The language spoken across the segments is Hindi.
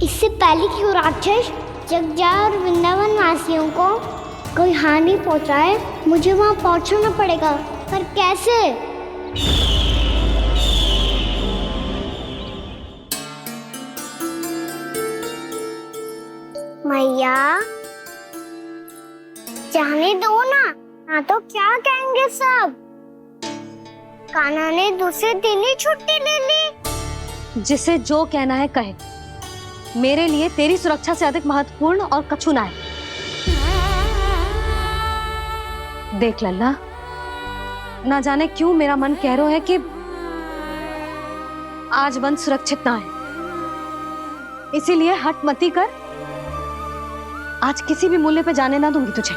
इससे पहले कि वो राक्षस जगजा और वृंदावन वासियों को कोई हानि पहुंचाए, मुझे वहां पहुंचना पड़ेगा। पर कैसे? मैया जाने दो ना, हाँ तो क्या कहेंगे सब? कान्हा ने दूसरे दिन ही छुट्टी ले ली। जिसे जो कहना है कहे, मेरे लिए तेरी सुरक्षा से अधिक महत्वपूर्ण और कछु ना है। देख लल्ला, ना जाने क्यों मेरा मन कह रहा है कि आज वन सुरक्षित ना है, इसीलिए हट मती कर। आज किसी भी मूल्य पे जाने ना दूंगी तुझे।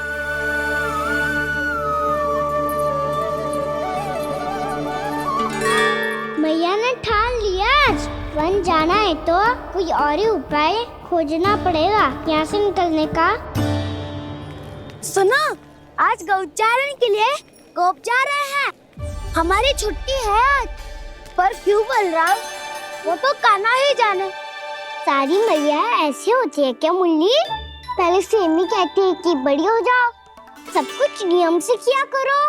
मैया ने ठान लिया, आज वन जाना है तो कोई और ही उपाय खोजना पड़ेगा यहाँ से निकलने का। सुनो, आज गौचारण के लिए गोप जा रहे हैं। हमारी छुट्टी है आज। पर क्यों बलराम? वो तो कान्हा ही जाने। सारी मैया ऐसी होती है क्या मुन्नी? पहले सेमी कहती है कि बड़ी हो जाओ, सब कुछ नियम से किया करो,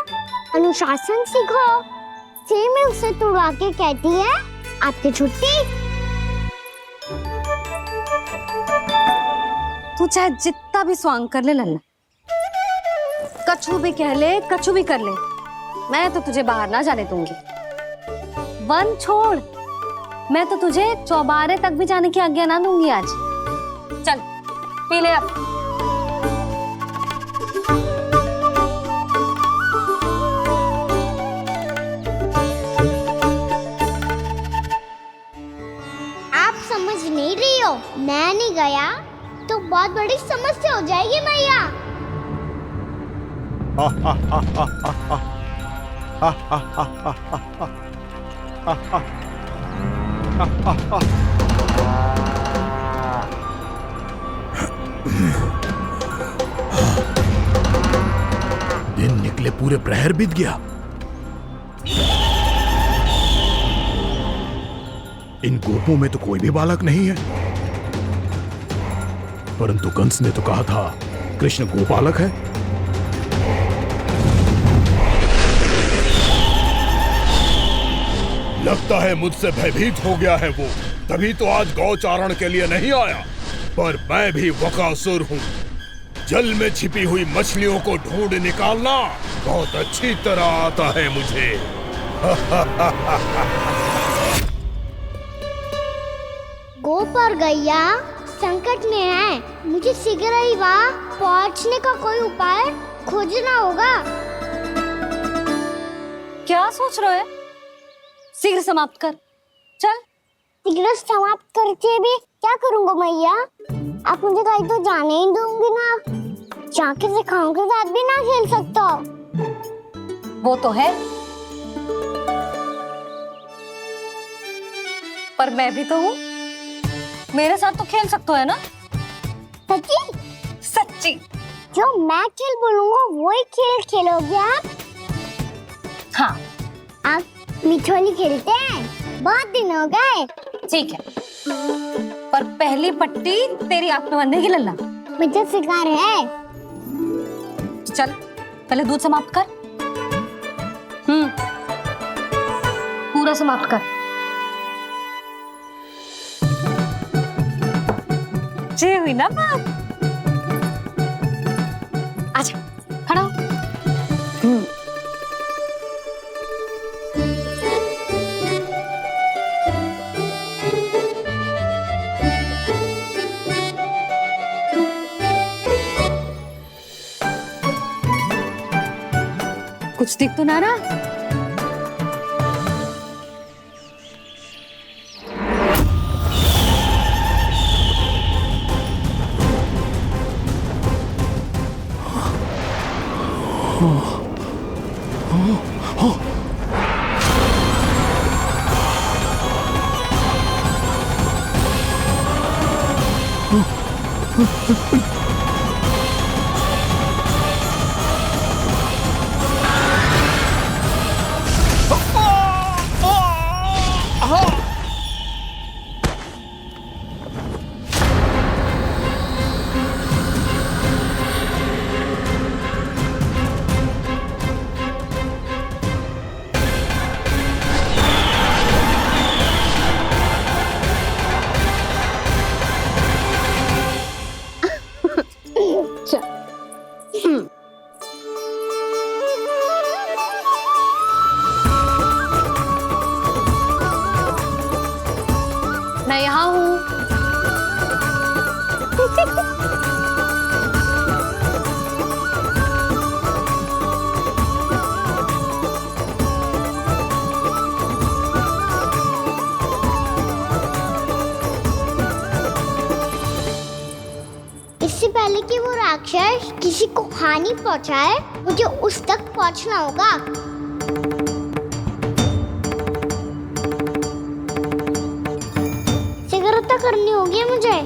अनुशासन सीखो। सेमी उसे तुड़वा के कहती है आपकी छुट्टी। तू चाहे जितना भी स्वांग कर ले लल्ला, कछु भी कह ले, कछु भी कर ले, मैं तो तुझे बाहर ना जाने दूंगी। वन छोड़, मैं तो तुझे चौबारे तक भी जाने की आज्ञा ना दूंगी आज। चल पी ले अब। आप समझ नहीं रही हो, मैं नहीं गया तो बहुत बड़ी समस्या हो जाएगी मैया। दिन निकले पूरे प्रहर बीत गया। इन गोपों में तो कोई भी बालक नहीं है, परंतु कंस ने तो कहा था कृष्ण गोपालक है। लगता है मुझसे भयभीत हो गया है वो, तभी तो आज गौचारण के लिए नहीं आया। पर मैं भी बकासुर हूँ, जल में छिपी हुई मछलियों को ढूंढ निकालना बहुत अच्छी तरह आता है मुझे। गोप और गैया संकट में है, मुझे शीघ्र ही वहाँ पहुँचने का कोई उपाय खोजना होगा। क्या सोच रहे है? शीघ्र समाप्त कर, चल। शीघ्र समाप्त करके भी क्या करूँगा मैया? आप मुझे कहीं तो जाने ही दूंगी ना, जाके सिखाओं के साथ भी ना खेल सकता। वो तो है, पर मैं भी तो हूँ, मेरे साथ तो खेल सकते हो है ना? सच्ची? सच्ची। जो मैं खेल बोलूँगा वही खेल खेलोगे आप? हाँ। आप मिठोली खेलते हैं? बहुत दिन हो गए। ठीक है, पर पहली पट्टी तेरी आंख में बंधेगी लल्ला। मुझे शिकार है। चल पहले दूध समाप्त कर। पूरा समाप्त कर। जे हुई ना बात। आजा, खड़ा हो। कुछ दिख तो ना रहा? इससे पहले कि वो राक्षस किसी को हानि पहुंचाए, मुझे उस तक पहुंचना होगा। शीघ्रता करनी होगी मुझे।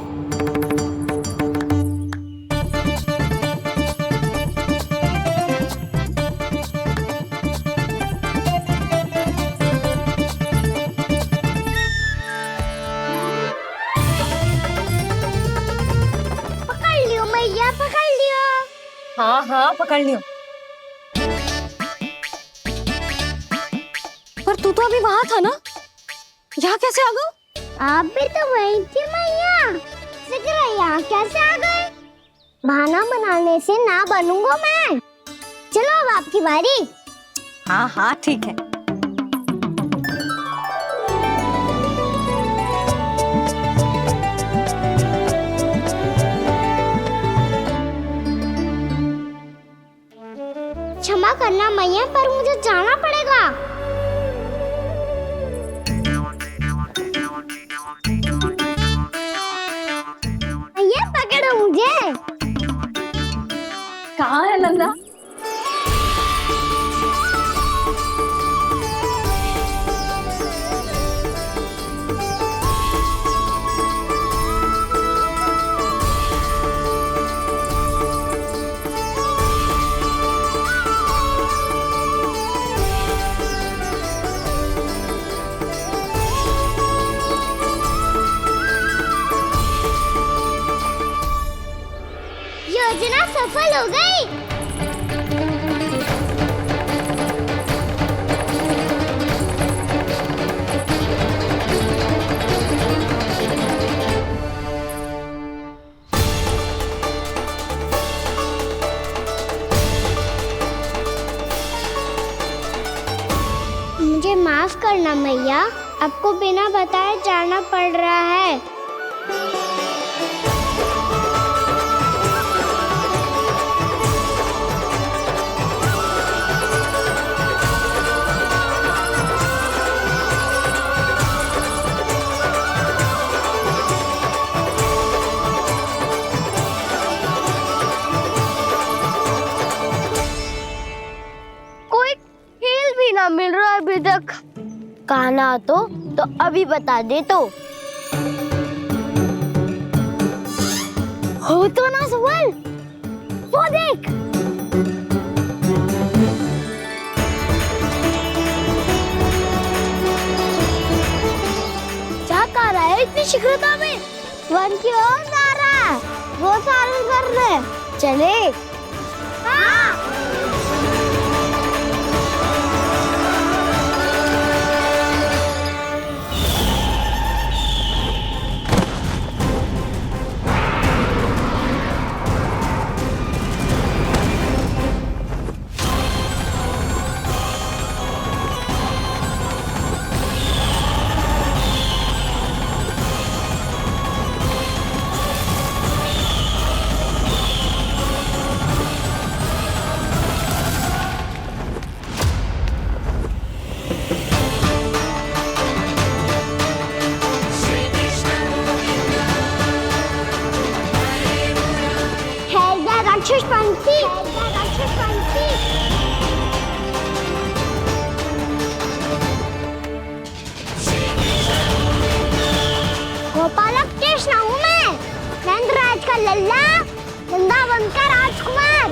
पकड़ लियो। हाँ हाँ पकड़ लियो। पर तू तो अभी वहां था ना, यहाँ कैसे आ गया? आप भी तो वही थी मैया, यहाँ कैसे आ गए? बहाना बनाने से ना बनूंगा मैं। चलो अब आपकी बारी। हाँ हाँ ठीक है। क्षमा करना मैया, पर मुझे जाना पड़ेगा। मैया पकड़ो मुझे। कहाँ है नंदा? योजना सफल हो गई। मुझे माफ करना मैया, आपको बिना बताए जाना पड़ रहा है। मिल रहा है अभी तक। कहना तो अभी बता दे तो। हो तो ना सवाल, वो देख। क्या कर रहा है इतनी शीघ्रता में? वन की ओर जा रहा है, वो सारे कर रहे। चले। हाँ। राक्षसपंथी, गोपालक कृष्ण हूँ मैं, नंदराज का लल्ला, वृंदावन का राजकुमार।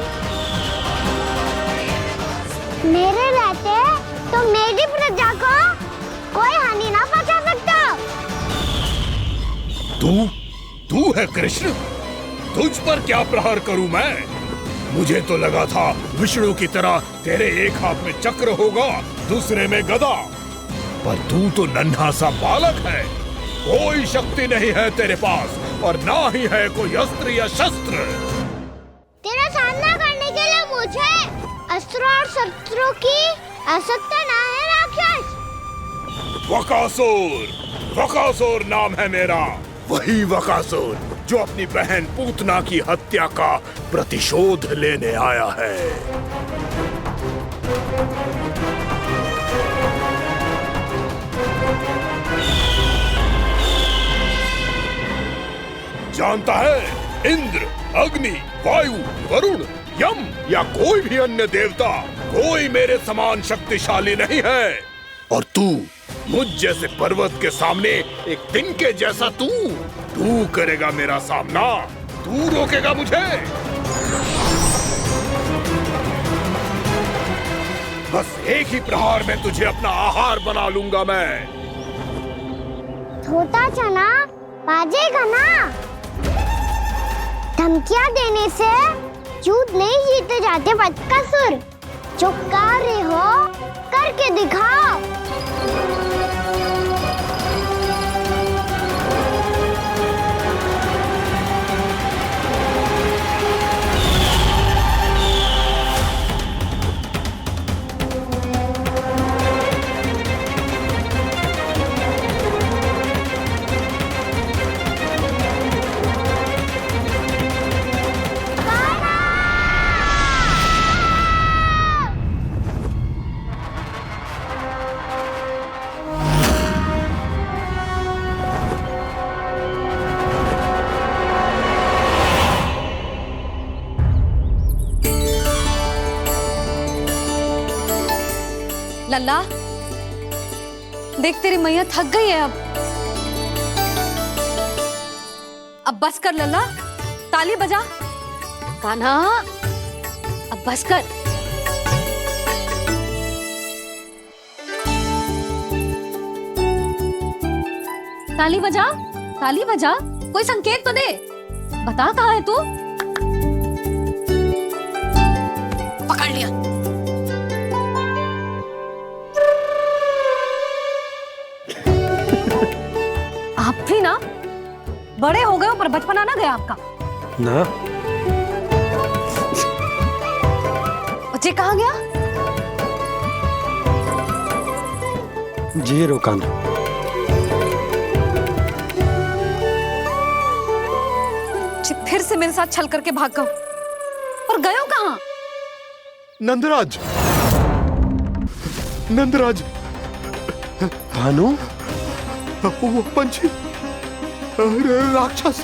मेरे रहते तो मेरी प्रजा को कोई हानि ना पहुंचा सकता। तू है कृष्ण? तुझ पर क्या प्रहार करूं मैं? मुझे तो लगा था विष्णु की तरह तेरे एक हाथ में चक्र होगा, दूसरे में गदा, पर तू तो नन्हा सा बालक है। कोई शक्ति नहीं है तेरे पास और ना ही है कोई अस्त्र या शस्त्र। तेरा सामना करने के लिए मुझे अस्त्र और शस्त्रों की आवश्यकता ना है राक्षस। वकासुर नाम है मेरा, वही वकासुर जो अपनी बहन पूतना की हत्या का प्रतिशोध लेने आया है। जानता है इंद्र, अग्नि, वायु, वरुण, यम या कोई भी अन्य देवता, कोई मेरे समान शक्तिशाली नहीं है। और तू, मुझ जैसे पर्वत के सामने एक तिनके जैसा तू करेगा मेरा सामना? तू रोकेगा मुझे? बस एक ही प्रहार में तुझे अपना आहार बना लूंगा मैं। छोटा चना बाजेगा ना। धमकियां देने से युद्ध नहीं जीते जाते बदकसूर। जो कार्य हो करके दिखाओ। लल्ला, देख तेरी मैया थक गई है अब बस कर लल्ला, ताली बजा। कान्हा, अब बस कर। ताली बजा, ताली बजा, कोई संकेत तो दे। बता कहाँ है तू? पकड़ लिया। आप भी ना बड़े हो गए हो पर बचपना ना गया आपका ना। बच्चे कहाँ गया? जी रोकान। फिर से मेरे साथ छल करके भाग गए और गए हो कहाँ? नंदराज, नंदराज, भानु, वो पंछी, राक्षस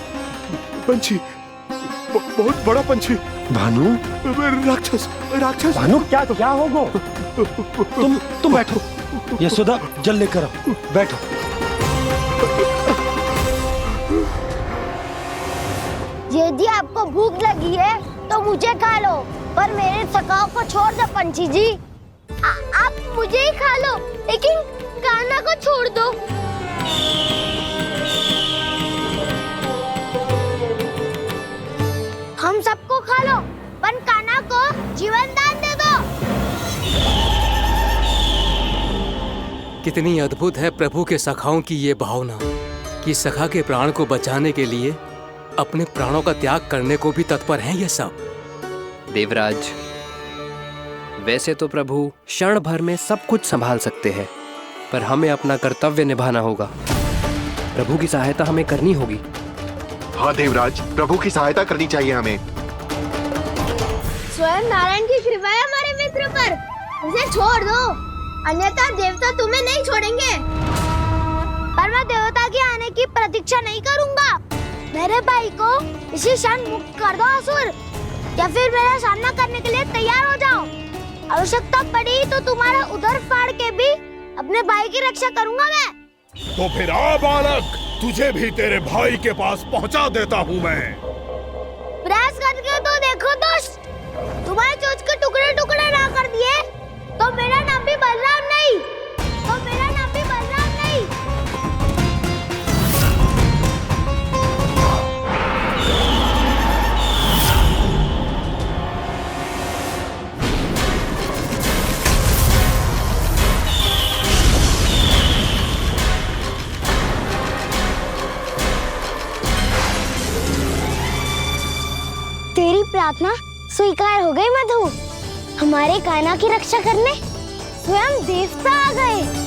पंछी, बहुत बड़ा पंछी। भानु, राक्षस, राक्षस। भानु क्या होगा? तुम बैठो, यशोदा जल लेकर आओ, बैठो। यदि आपको भूख लगी है तो मुझे खा लो, पर मेरे थकाव को छोड़ दो पंछी जी। आप मुझे ही खा लो, लेकिन कान्हा को छोड़ दो। हम सबको खा लो, पर कान्हा को जीवन दान दे दो। कितनी अद्भुत है प्रभु के सखाओं की ये भावना कि सखा के प्राण को बचाने के लिए अपने प्राणों का त्याग करने को भी तत्पर हैं ये सब। देवराज, वैसे तो प्रभु क्षण भर में सब कुछ संभाल सकते हैं, पर हमें अपना कर्तव्य निभाना होगा। प्रभु की सहायता हमें करनी होगी। हाँ देवराज, प्रभु की सहायता करनी चाहिए हमें। स्वयं नारायण की कृपा है हमारे मित्र पर, उसे छोड़ दो, अन्यथा देवता तुम्हें नहीं छोड़ेंगे। पर मैं देवता के आने की प्रतीक्षा नहीं करूंगा। मेरे भाई को इसी क्षण मुक्त कर दो असुर, या फिर मेरा सामना करने के लिए तैयार हो जाओ। आवश्यकता पड़ी तो तुम्हारा उधर फाड़ के भी अपने भाई की रक्षा करूंगा मैं। तो फिर आ बालक, तुझे भी तेरे भाई के पास पहुंचा देता हूँ मैं। प्रयास करके तो देखो दोस्त, तुम्हारे चोंच के टुकड़े टुकड़े ना कर दिए तो मेरा नाम भी बलराम नहीं, तो मेरा नाम भी बलराम नहीं। तेरी प्रार्थना स्वीकार हो गई मधु। हमारे कान्हा की रक्षा करने स्वयं देवता आ गए।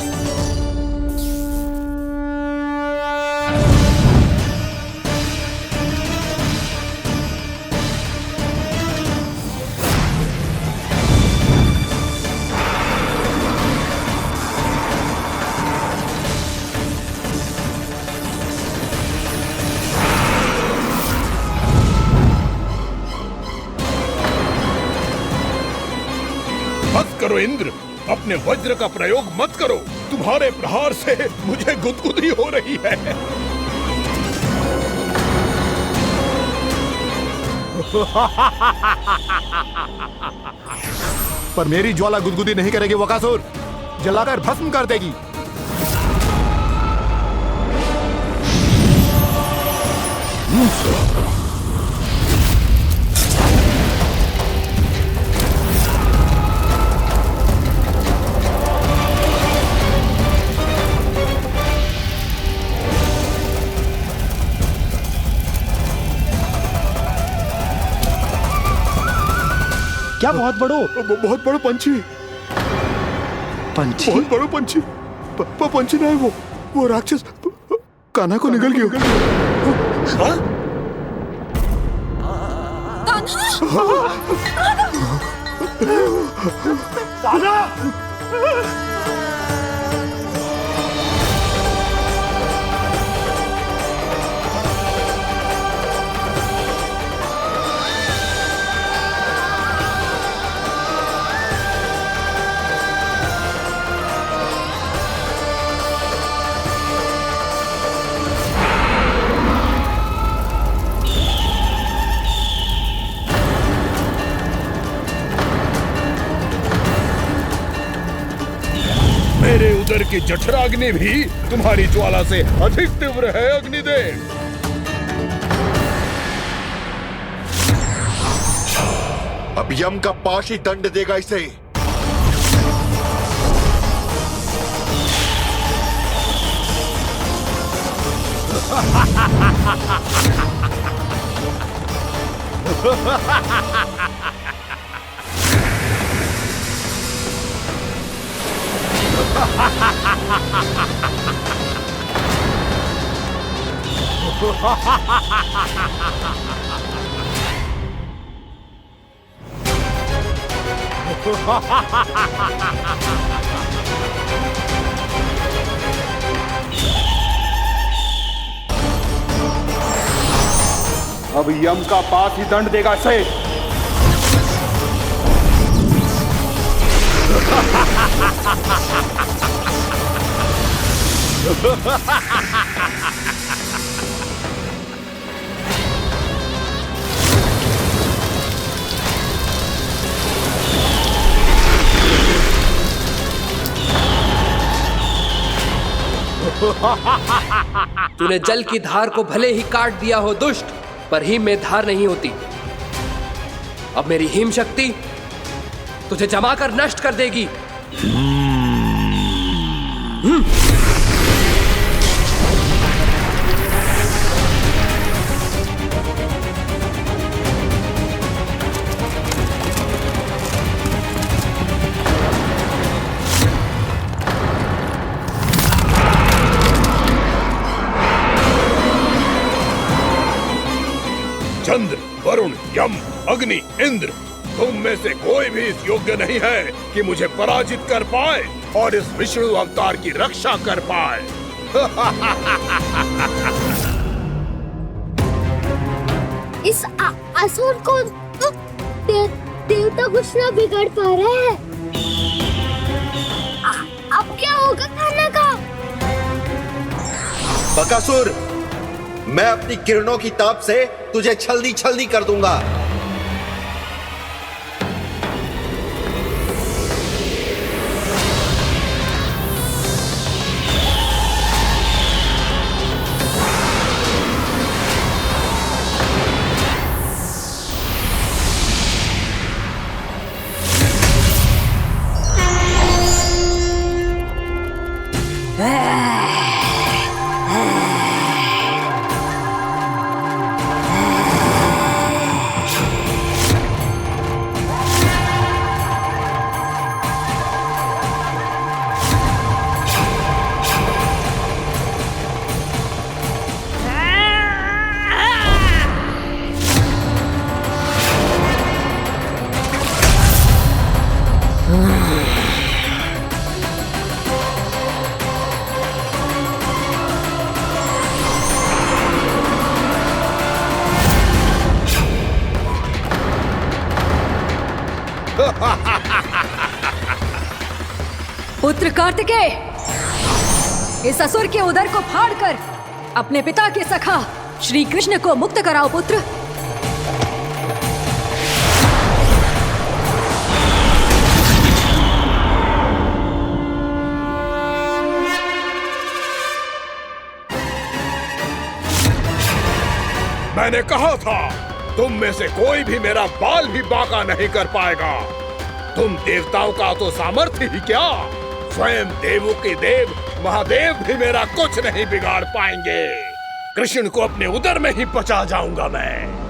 करो इंद्र, अपने वज्र का प्रयोग मत करो। तुम्हारे प्रहार से मुझे गुदगुदी हो रही है। पर मेरी ज्वाला गुदगुदी नहीं करेगी वकासुर, जलाकर भस्म कर देगी। क्या बहुत बड़ो? बहुत बड़ा पंछी, पंछी? बहुत बड़ा पंछी। पंछी नहीं, वो राक्षस कान्हा को निगल गया। हाँ? मेरे उदर की जठराग्नि भी तुम्हारी ज्वाला से अधिक तीव्र है अग्निदेव। अब यम का पाश ही दंड देगा इसे। अब यम का पास ही दंड देगा इसे। तूने जल की धार को भले ही काट दिया हो दुष्ट, पर हिम में धार नहीं होती। अब मेरी हिम शक्ति तुझे जमाकर नष्ट कर देगी। चंद्र, वरुण, यम, अग्नि, इंद्र, तुम में से कोई भी इस योग्य नहीं है कि मुझे पराजित कर पाए और इस विष्णु अवतार की रक्षा कर पाए। इस असुर को देवता कुछ ना बिगाड़ पा रहे हैं। अब क्या होगा खाना का? बकासुर, मैं अपनी किरणों की ताप से तुझे छलनी छलनी कर दूंगा। पुत्र कार्तिकेय, इस असुर के उदर को फाड़कर अपने पिता के सखा श्री कृष्ण को मुक्त कराओ पुत्र। मैंने कहा था, तुम में से कोई भी मेरा बाल भी बांका नहीं कर पाएगा। तुम देवताओं का तो सामर्थ्य ही क्या, स्वयं देवों के देव महादेव भी मेरा कुछ नहीं बिगाड़ पाएंगे। कृष्ण को अपने उदर में ही पचा जाऊंगा मैं।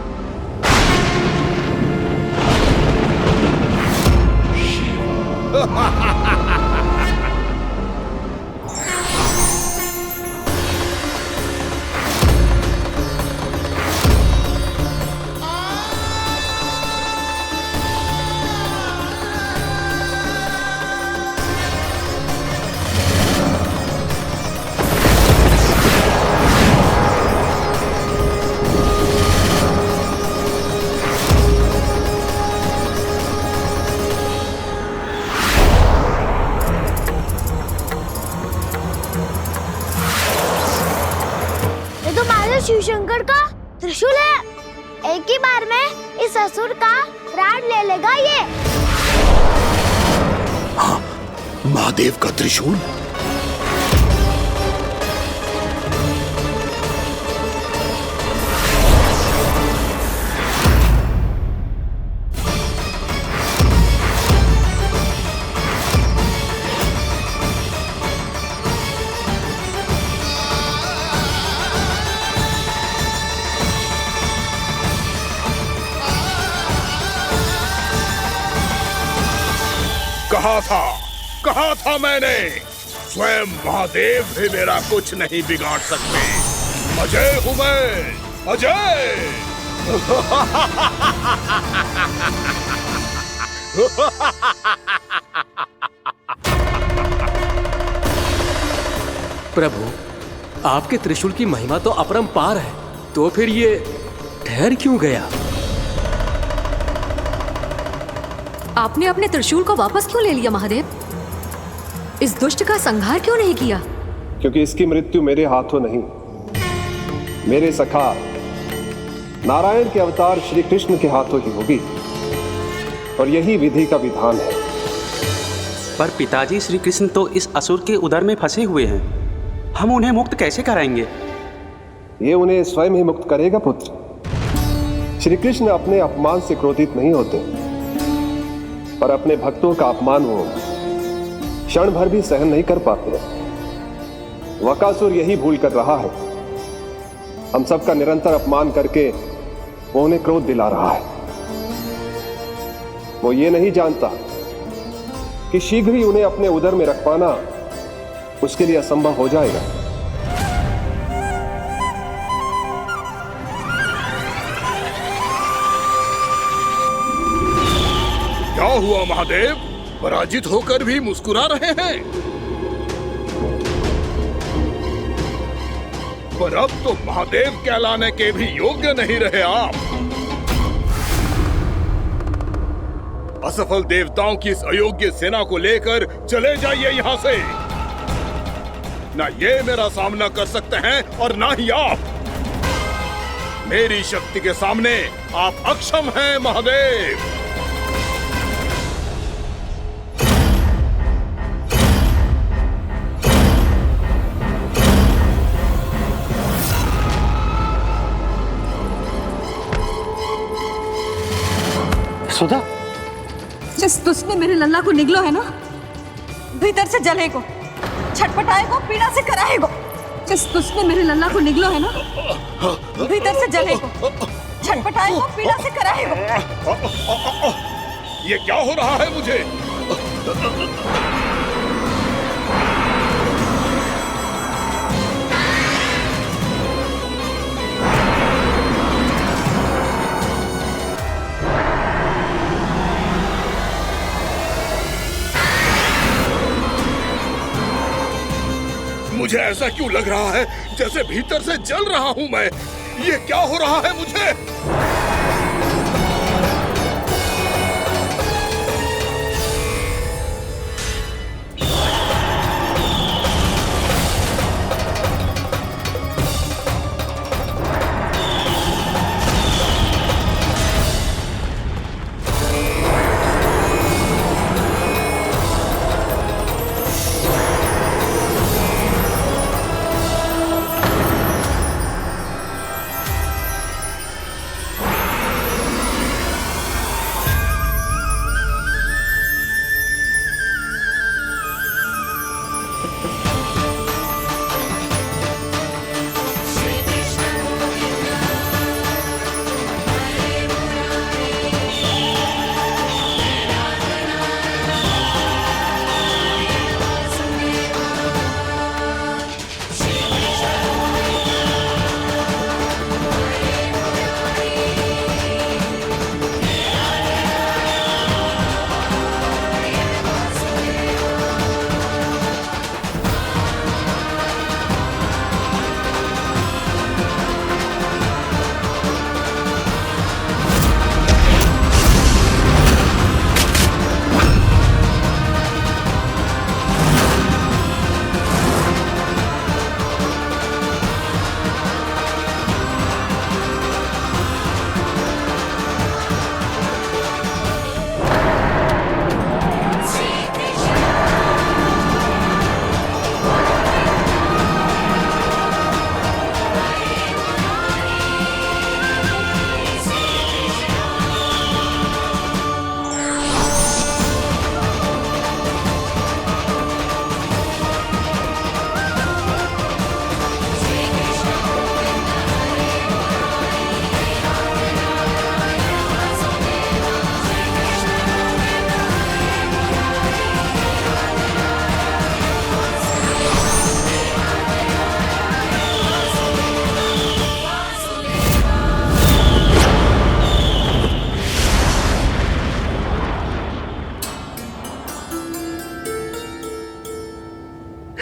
शिव शंकर का त्रिशूल है। एक ही बार में इस असुर का प्राण ले लेगा ये। हाँ, महादेव का त्रिशूल। कहा था मैंने, स्वयं महादेव भी मेरा कुछ नहीं बिगाड़ सकते। अजय हूं मैं, अजय। प्रभु, आपके त्रिशूल की महिमा तो अपरंपार है, तो फिर ये ठहर क्यों गया? आपने अपने त्रिशूल को वापस क्यों ले लिया महादेव? इस दुष्ट का संहार क्यों नहीं किया? क्योंकि इसकी मृत्यु मेरे हाथों नहीं, मेरे सखा नारायण के अवतार श्री कृष्ण के हाथों ही होगी, और यही विधि का विधान है। पर पिताजी, श्री कृष्ण तो इस असुर के उदर में फंसे हुए हैं, हम उन्हें मुक्त कैसे कराएंगे? ये उन्हें स्वयं ही मुक्त करेगा पुत्र। श्री कृष्ण अपने अपमान से क्रोधित नहीं होते, पर अपने भक्तों का अपमान वो क्षण भर भी सहन नहीं कर पाते। वकासुर यही भूल कर रहा है, हम सबका निरंतर अपमान करके वो उन्हें क्रोध दिला रहा है। वो ये नहीं जानता कि शीघ्र ही उन्हें अपने उदर में रख पाना उसके लिए असंभव हो जाएगा। क्या हुआ महादेव, पराजित होकर भी मुस्कुरा रहे हैं? पर अब तो महादेव कहलाने के भी योग्य नहीं रहे आप। असफल देवताओं की इस अयोग्य सेना को लेकर चले जाइए यहाँ से। ना ये मेरा सामना कर सकते हैं और ना ही आप। मेरी शक्ति के सामने आप अक्षम हैं महादेव। सुधा, जिस दुष्ट ने मेरे लल्ला को निगलो है ना, भीतर से जलेगो, छटपटाएगो, पीड़ा से कराएगो। जिस दुष्ट ने मेरे लल्ला को निगलो है ना, भीतर से जलेगो, छटपटाएगो, पीड़ा से कराएगो। ये क्या हो रहा है मुझे? मुझे ऐसा क्यों लग रहा है जैसे भीतर से जल रहा हूं मैं। ये क्या हो रहा है मुझे?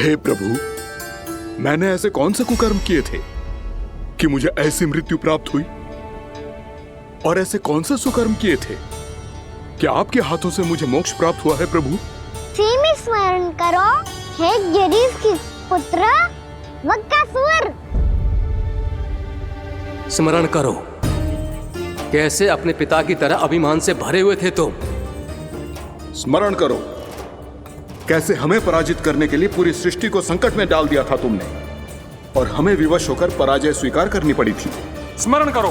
हे प्रभु, मैंने ऐसे कौन से कुकर्म किए थे कि मुझे ऐसी मृत्यु प्राप्त हुई? और ऐसे कौन से सुकर्म किए थे कि आपके हाथों से मुझे मोक्ष प्राप्त हुआ है प्रभु? में स्मरण करो, हे जरीस की पुत्र वक्कासुर। स्मरण करो, कैसे अपने पिता की तरह अभिमान से भरे हुए थे तुम। स्मरण करो, कैसे हमें पराजित करने के लिए पूरी सृष्टि को संकट में डाल दिया था तुमने, और हमें विवश होकर पराजय स्वीकार करनी पड़ी थी। स्मरण करो,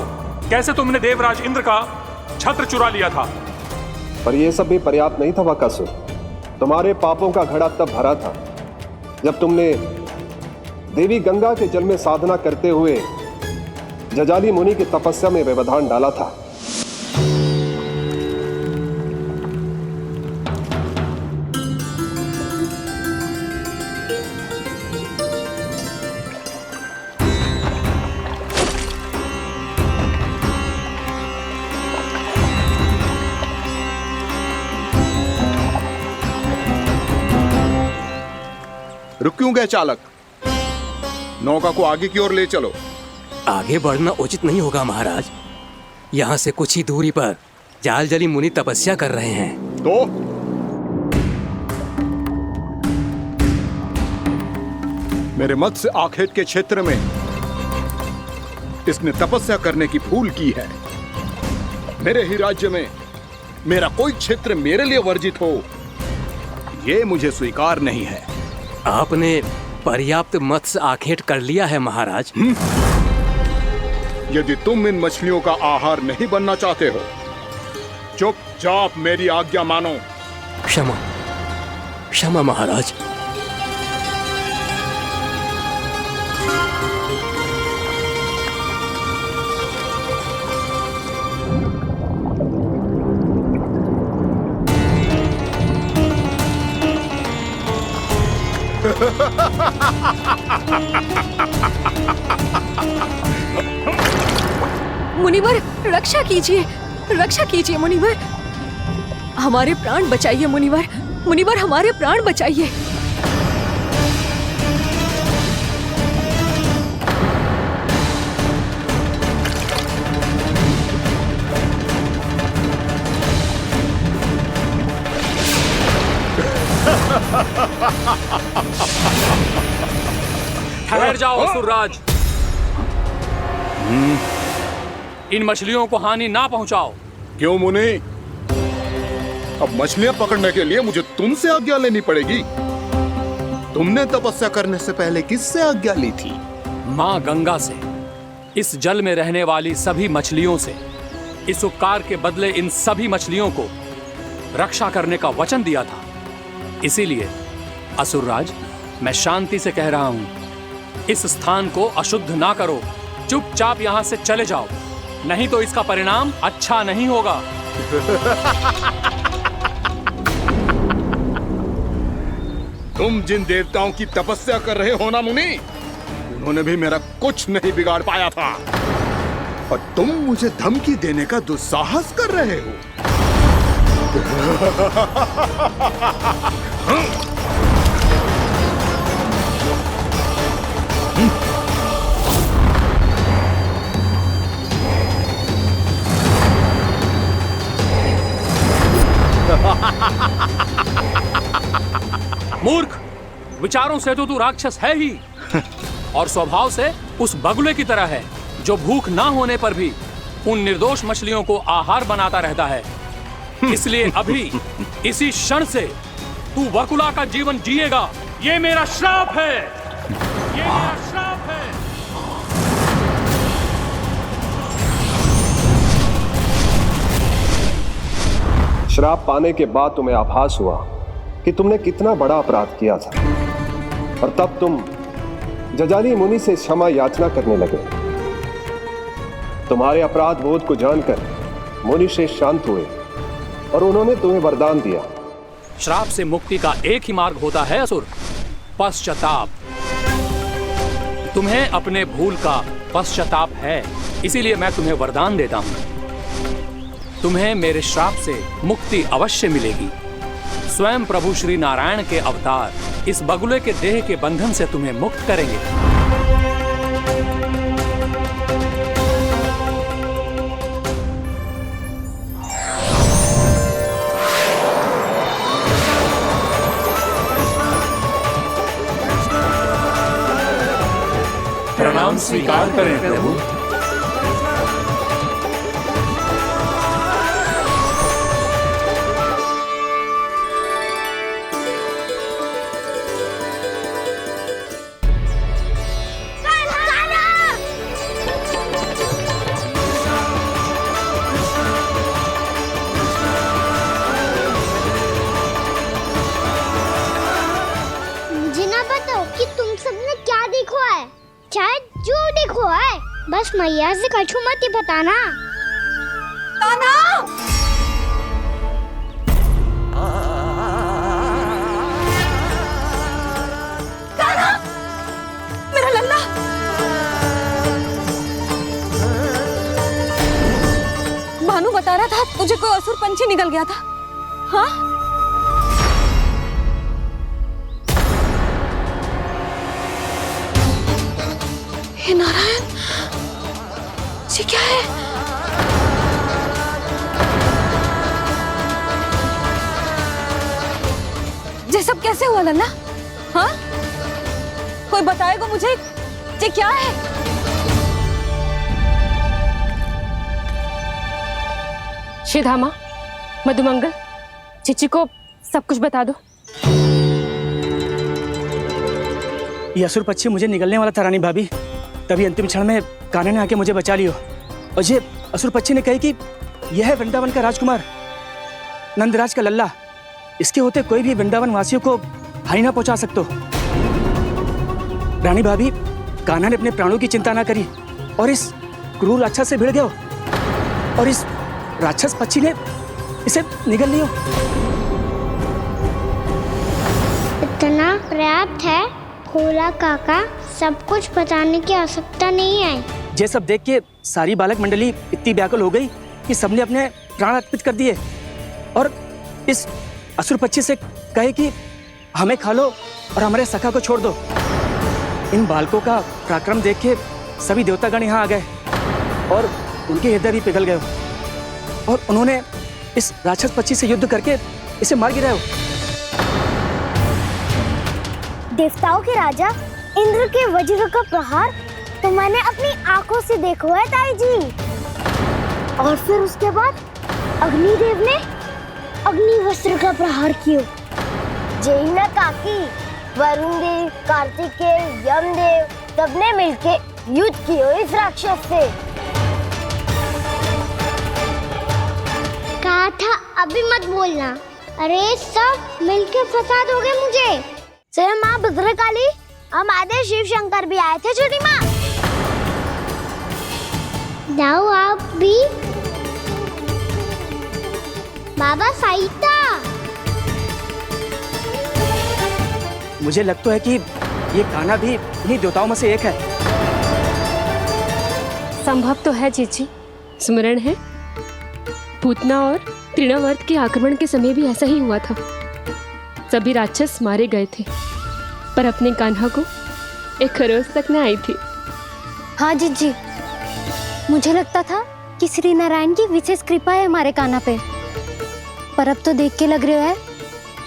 कैसे तुमने देवराज इंद्र का छत्र चुरा लिया था। पर यह सब भी पर्याप्त नहीं था वक्कासुर। तुम्हारे पापों का घड़ा तब भरा था जब तुमने देवी गंगा के जल में साधना करते हुए जजाली मुनि की तपस्या में व्यवधान डाला था। रुक क्यों गए चालक? नौका को आगे की ओर ले चलो। आगे बढ़ना उचित नहीं होगा महाराज। यहाँ से कुछ ही दूरी पर जालजली मुनि तपस्या कर रहे हैं। तो मेरे मत्स्य आखेट के क्षेत्र में इसने तपस्या करने की भूल की है। मेरे ही राज्य में मेरा कोई क्षेत्र मेरे लिए वर्जित हो, यह मुझे स्वीकार नहीं है। आपने पर्याप्त मत्स्य आखेट कर लिया है महाराज। यदि तुम इन मछलियों का आहार नहीं बनना चाहते हो, चुपचाप मेरी आज्ञा मानो। क्षमा, क्षमा महाराज। मुनिवर, रक्षा कीजिए, रक्षा कीजिए मुनिवर, हमारे प्राण बचाइए मुनिवर, मुनिवर हमारे प्राण बचाइए। ठहर जाओ असुरराज, इन मछलियों को हानि ना पहुंचाओ। क्यों मुनि? अब मछलियां पकड़ने के लिए मुझे तुमसे आज्ञा लेनी पड़ेगी। तुमने तपस्या करने से पहले किससे आज्ञा ली थी? माँ गंगा से, इस जल में रहने वाली सभी मछलियों से। इस उपकार के बदले इन सभी मछलियों को रक्षा करने का वचन दिया था। इसीलिए असुरराज, मैं शांति से कह रहा हूं, इस स्थान को अशुद्ध ना करो, चुपचाप यहां से चले जाओ, नहीं तो इसका परिणाम अच्छा नहीं होगा। तुम जिन देवताओं की तपस्या कर रहे हो ना मुनि, उन्होंने भी मेरा कुछ नहीं बिगाड़ पाया था, और तुम मुझे धमकी देने का दुस्साहस कर रहे हो। मूर्ख, विचारों से तो तू राक्षस है ही, और स्वभाव से उस बगुले की तरह है जो भूख ना होने पर भी उन निर्दोष मछलियों को आहार बनाता रहता है। इसलिए अभी इसी क्षण से तू बकुला का जीवन जिएगा। ये मेरा श्राप है, ये मेरा श्राप है। श्राप पाने के बाद तुम्हें आभास हुआ कि तुमने कितना बड़ा अपराध किया था, और तब तुम जजाली मुनि से क्षमा याचना करने लगे। तुम्हारे अपराध बोध को जानकर मुनि श्रेष्ठ शांत हुए और उन्होंने तुम्हें वरदान दिया। श्राप से मुक्ति का एक ही मार्ग होता है असुर, पश्चाताप। तुम्हें अपने भूल का पश्चाताप है, इसीलिए मैं तुम्हें वरदान देता हूं। तुम्हें मेरे श्राप से मुक्ति अवश्य मिलेगी। स्वयं प्रभु श्री नारायण के अवतार इस बगुले के देह के बंधन से तुम्हें मुक्त करेंगे। प्रणाम स्वीकार करें प्रभु। मुझे ना बताओ कि तुम सबने क्या देखा है, शायद जो देखो है, बस मैया से कछु मत ही बताना। कान्हा! कान्हा! मेरा लल्ला! भानु बता रहा था तुझे कोई असुर पंछी निकल गया था। हाँ? हे नारायण, ये क्या है? ये सब कैसे हुआ लल्ला? हाँ? कोई बताएगा मुझे ये क्या है? श्रीधामा, मधुमंगल, चिची को सब कुछ बता दो। ये असुर पक्षी मुझे निकलने वाला था रानी भाभी, तभी अंतिम क्षण में कान्हा ने आके मुझे बचा लियो। और ये असुर पक्षी ने कही कि यह है वृंदावन का राजकुमार, नंदराज का लल्ला। इसके होते कोई भी वृंदावन वासियों को हानि ना पहुंचा सकते। रानी भाभी, कान्हा ने अपने प्राणों की चिंता ना करी और इस क्रूर राक्षस से भिड़ गयो और इस राक्षस पक्षी ने इसे निगल लियो। इतना पर्याप्त है भोला काका, सब कुछ बताने की आवश्यकता नहीं है। ये सब देख के सारी बालक मंडली इतनी व्याकुल हो गई कि सबने अपने प्राण अर्पित कर दिए और इस असुर पक्षी से कहे कि हमें खा लो और हमारे सखा को छोड़ दो। इन बालकों का पराक्रम देख के सभी देवतागण यहाँ आ गए और उनके हृदय भी पिघल गए और उन्होंने इस राक्षस पक्षी से युद्ध करके इसे मार गिराया। देवताओं के राजा इंद्र के वज्र का प्रहार तो मैंने अपनी आंखों से देखा है ताई जी। और फिर उसके बाद अग्निदेव ने अग्निवस्त्र का प्रहार किया। जय ना काकी, वरुण देव, कार्तिकेय, यमदेव सबने मिलके युद्ध किया इस राक्षस से। कहा था अभी मत बोलना। अरे सब मिलके फंसा दोगे मुझे। जय माँ भद्रकाली, हमारे शिव शंकर भी आए थे छोटी माँ। जाओ आप भी। बाबा साईता, मुझे लगता है कि ये कान्हा भी इन्हीं देवताओं में से एक है। संभव तो है चीची, स्मरण है पूतना और तृणावर्त के आक्रमण के समय भी ऐसा ही हुआ था। सभी राक्षस मारे गए थे पर अपने कान्हा को एक खरोच तक न आई थी। हाँ जीजी, मुझे लगता था कि श्री नारायण की विशेष कृपा है हमारे कान्हा पे, पर अब तो देख के लग रहा है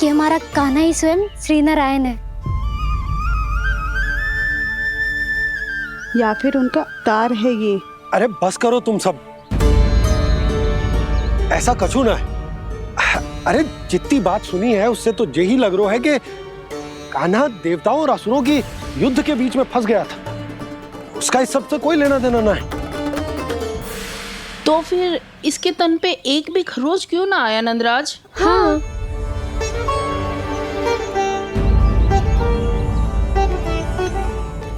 कि हमारा कान्हा ही स्वयं श्री नारायण है। या फिर उनका अवतार है ये। अरे बस करो तुम सब, ऐसा कछु ना है। अरे जितनी बात सुनी है उससे तो यही लग रहा है कि कान्हा देवताओं और असुरों की युद्ध के बीच में फंस गया था। उसका इस सब से कोई लेना देना ना है। तो फिर इसके तन पे एक भी खरोच क्यों ना आया नंदराज? हाँ,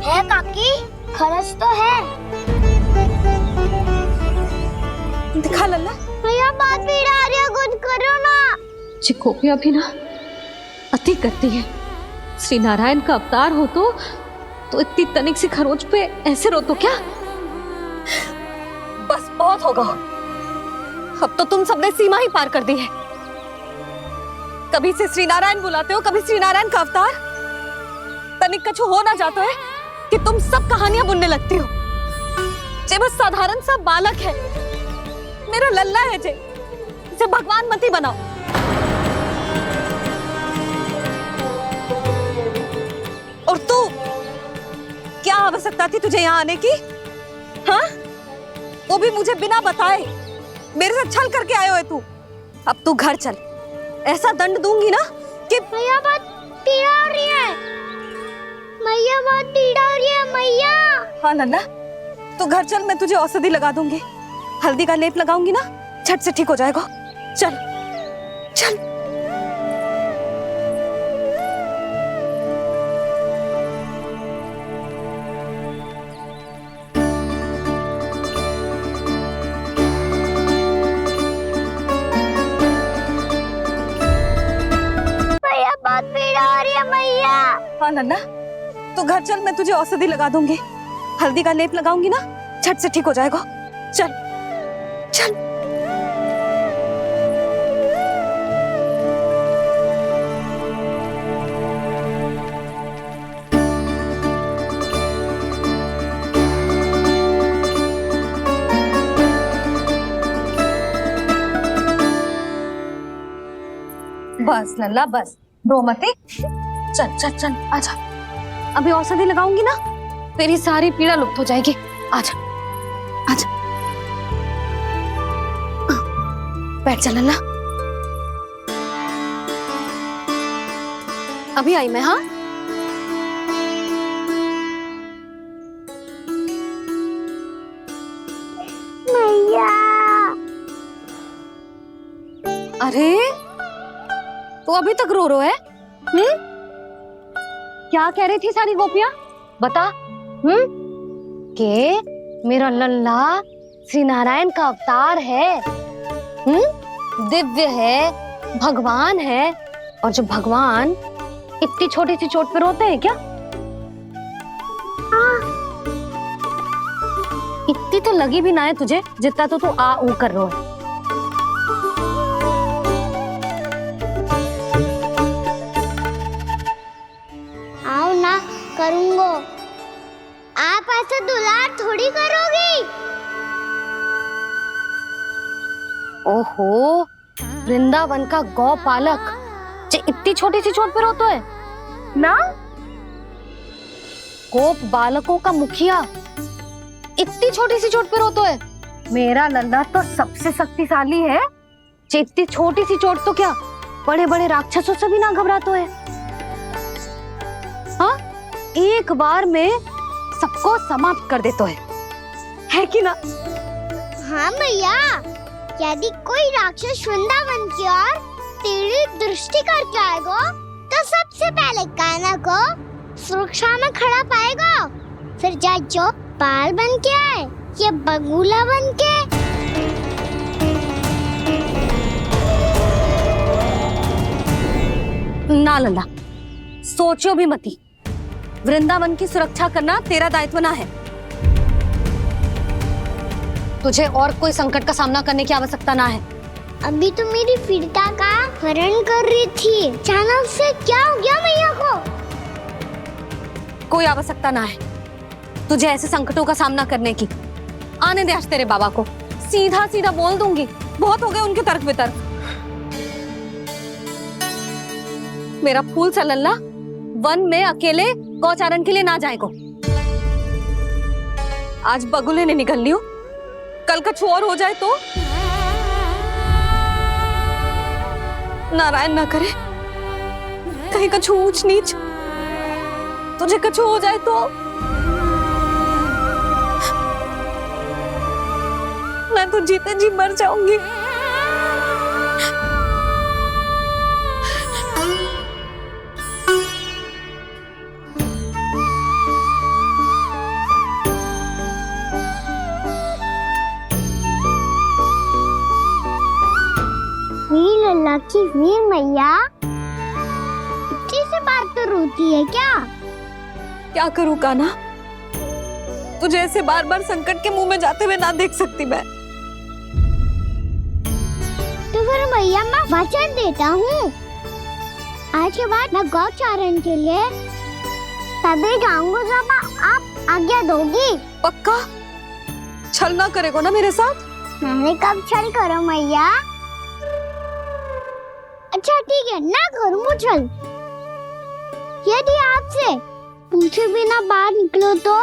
है काकी, खरच तो है। दिखा लल्ला। भैया बात पीड़ा आ रही है, कुछ करो ना। चिकोपिया भी ना अति करती है। श्री नारायण का अवतार हो तो इतनी तनिक सी खरोच पे ऐसे रो तो क्या? बस बहुत होगा। अब तो तुम सबने सीमा ही पार कर दी है। कभी से श्री नारायण बुलाते हो, कभी श्री नारायण का अवतार। तनिक कछु हो ना जाता है कि तुम सब कहानियां बुनने लगती हो। जे बस साधारण सा बालक है, मेरा लल्ला है जे, इसे भगवान मती बनाओ। और तू, क्या आवश्यकता थी तुझे यहाँ आने की? हाँ, वो भी मुझे बिना बताए। मेरे से छल करके आयो है तू। अब तू घर चल, ऐसा दंड दूंगी ना कि मैया बहुत पीड़ा हो रही है। मैया बहुत पीड़ा हो रही है मैया। हाँ लल्ला, तू घर चल, मैं तुझे औषधि लगा दूंगी। हल्दी का लेप लगाऊंगी ना, झट से ठीक हो जाएगा। चल चल। मैया बहुत पीड़ा हो रही है मैया। हाँ लल्ला, तू घर चल, मैं तुझे औषधि लगा दूंगी। हल्दी का लेप लगाऊंगी ना, झट से ठीक हो जाएगा। चल चल। बस लल्ला बस, रो मत। चल चल चल, आजा। अभी औषधि लगाऊंगी ना, तेरी सारी पीड़ा लुप्त हो जाएगी। आजा आजा, बैठ जा लल्ला। अभी आई मैं। हाँ, मैया। अरे तू अभी तक रो रो है? क्या कह रही थी सारी गोपियां? बता। के मेरा लल्ला श्री नारायण का अवतार है, दिव्य है, भगवान है। और जो भगवान इतनी छोटी सी चोट पे रोते हैं क्या? इतनी तो लगी भी ना है तुझे, जितना तो तू आ ऊ कर रो है। आओ ना, करूंगो। आप ऐसा दुलार थोड़ी करोगी। ओहो, वृंदावन का गौपालक जे इतनी छोटी सी चोट पे रोता है ना? गोप बालकों का मुखिया इतनी छोटी सी चोट पे रोता है? मेरा लल्ला तो सबसे शक्तिशाली है। जे इतनी छोटी सी चोट तो क्या, बड़े बड़े राक्षसों से भी ना घबराता है। हाँ, एक बार में सबको समाप्त कर देता है कि ना? हाँ मैया, यदि कोई राक्षस वृंदावन की ओर तेरी दृष्टि करके आएगा, तो सबसे पहले कान्हा को सुरक्षा में खड़ा पाएगा। फिर चाहे जो बाल बन के आए या बगुला बन के। ना लल्ला, सोचो भी मती। वृंदावन की सुरक्षा करना तेरा दायित्व ना है। तुझे और कोई संकट का सामना करने की आवश्यकता ना है। अभी तो मेरी पीड़िता का हरण कर रही थी, अचानक से क्या हो गया मैया को? कोई आवश्यकता ना है तुझे ऐसे संकटों का सामना करने की। आने दे आज तेरे बाबा को, सीधा सीधा बोल दूंगी। बहुत हो गए उनके तर्क वितर्क। मेरा फूल सा लल्ला वन में अकेले गौचारण के लिए ना जाए को। आज बगुले ने निकल लियो, कल का छोर हो जाए तो? नारायण ना करे, कहीं कछु ऊंच नीच तुझे कछु हो जाए तो? मैं तो जीते जी मर जाऊंगी। वीर लल्ला की वीर मैया इतनी से बात तो रोती है क्या? क्या करूं कान्हा, तुझे ऐसे बार बार संकट के मुंह में जाते हुए ना देख सकती मैं। तो फिर मैया मैं वचन देता हूँ, आज के बाद मैं गौचारण के लिए तभी जाऊंगा जब आप आज्ञा दोगी। पक्का छल ना करेगा ना मेरे साथ? मैंने कब छल करो मैया? अच्छा ठीक है, ना करूँ छल। यदि आपसे पूछे बिना बाहर निकलो तो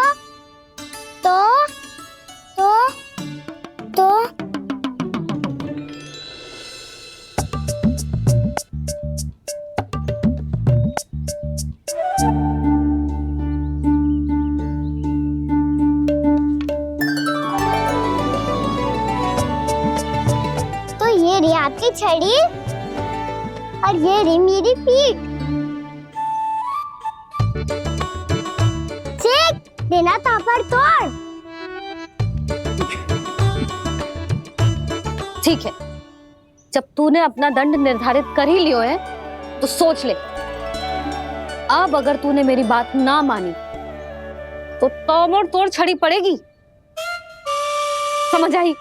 ये रही आपकी छड़ी और ये रही मेरी पीठ। सेक देना ताबड़तोड़। ठीक है, जब तूने अपना दंड निर्धारित कर ही लियो है तो सोच ले, अब अगर तूने मेरी बात ना मानी तो तोड़ तोड़ छड़ी पड़ेगी। समझ आई?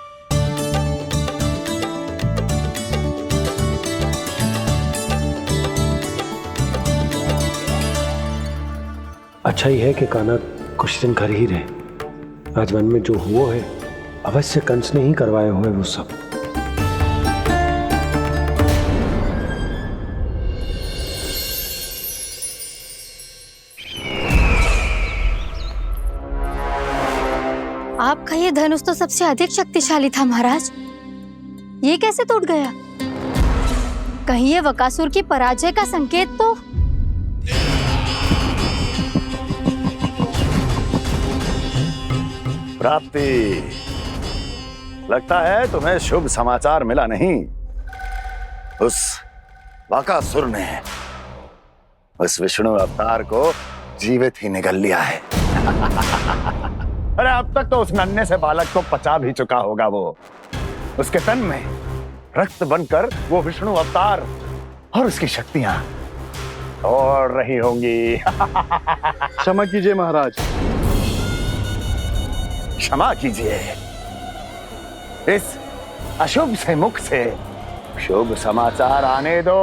अच्छा ही है कि कान्हा कुछ दिन घर ही रहे। आज वन में जो हुआ है अवश्य कंस ने ही करवाए हुए वो सब। आपका ये धनुष तो सबसे अधिक शक्तिशाली था महाराज, ये कैसे टूट गया? कहीं ये बकासुर की पराजय का संकेत तो? प्राप्ति, लगता है तुम्हें शुभ समाचार मिला नहीं। उस बकासुर ने उस विष्णु अवतार को जीवित ही निगल लिया है। अरे अब तक तो उस नन्हे से बालक को पचा भी चुका होगा वो। उसके तन में रक्त बनकर वो विष्णु अवतार और उसकी शक्तियां दौड़ रही होंगी। क्षमा कीजिए महाराज। क्षमा कीजिए, इस अशुभ से मुख से शुभ समाचार आने दो।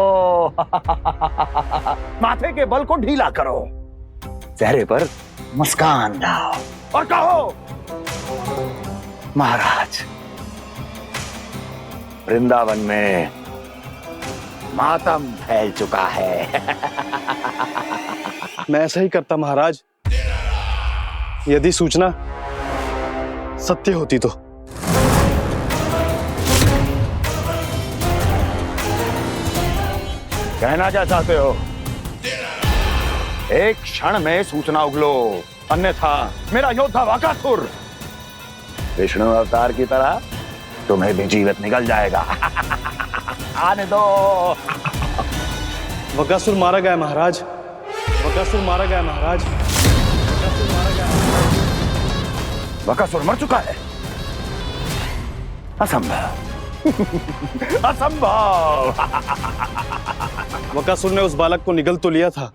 माथे के बल को ढीला करो, चेहरे पर मुस्कान लाओ और कहो, महाराज, वृंदावन में मातम फैल चुका है। मैं ऐसा ही करता महाराज, यदि सूचना सत्य होती तो। कहना क्या चाहते हो? एक क्षण में सूचना उगलो, अन्यथा मेरा योद्धा बकासुर विष्णु अवतार की तरह तुम्हें भी जीवित निकल जाएगा। आने दो। बकासुर मारा गया महाराज, बकासुर मारा गया महाराज, बकासुर मारा गया। बकासुर मर चुका है? असंभव। असंभव। बकासुर ने उस बालक को निगल तो लिया था,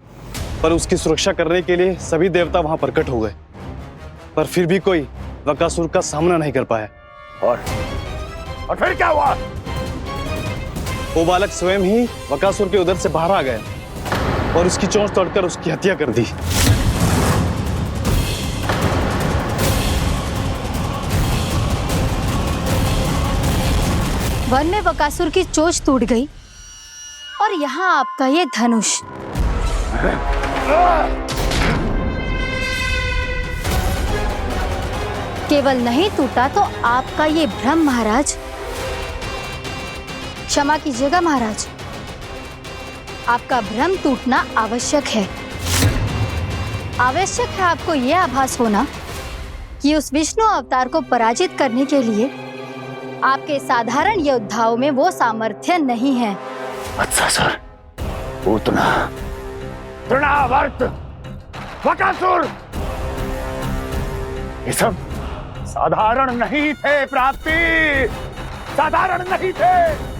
पर उसकी सुरक्षा करने के लिए सभी देवता वहां प्रकट हो गए, पर फिर भी कोई बकासुर का सामना नहीं कर पाया। और फिर क्या हुआ? वो बालक स्वयं ही बकासुर के उदर से बाहर आ गया और उसकी चोंच तोड़कर उसकी हत्या कर दी। वन में बकासुर की चोंच टूट गई और यहाँ आपका ये धनुष। केवल नहीं टूटा तो आपका ये भ्रम महाराज। क्षमा कीजिएगा महाराज, आपका भ्रम टूटना आवश्यक है। आवश्यक है आपको यह आभास होना कि उस विष्णु अवतार को पराजित करने के लिए आपके साधारण योद्धाओं में वो सामर्थ्य नहीं है। वत्सासुर, पूतना, तृणावर्त, बकासुर, ये सब साधारण नहीं थे प्राप्ति, साधारण नहीं थे।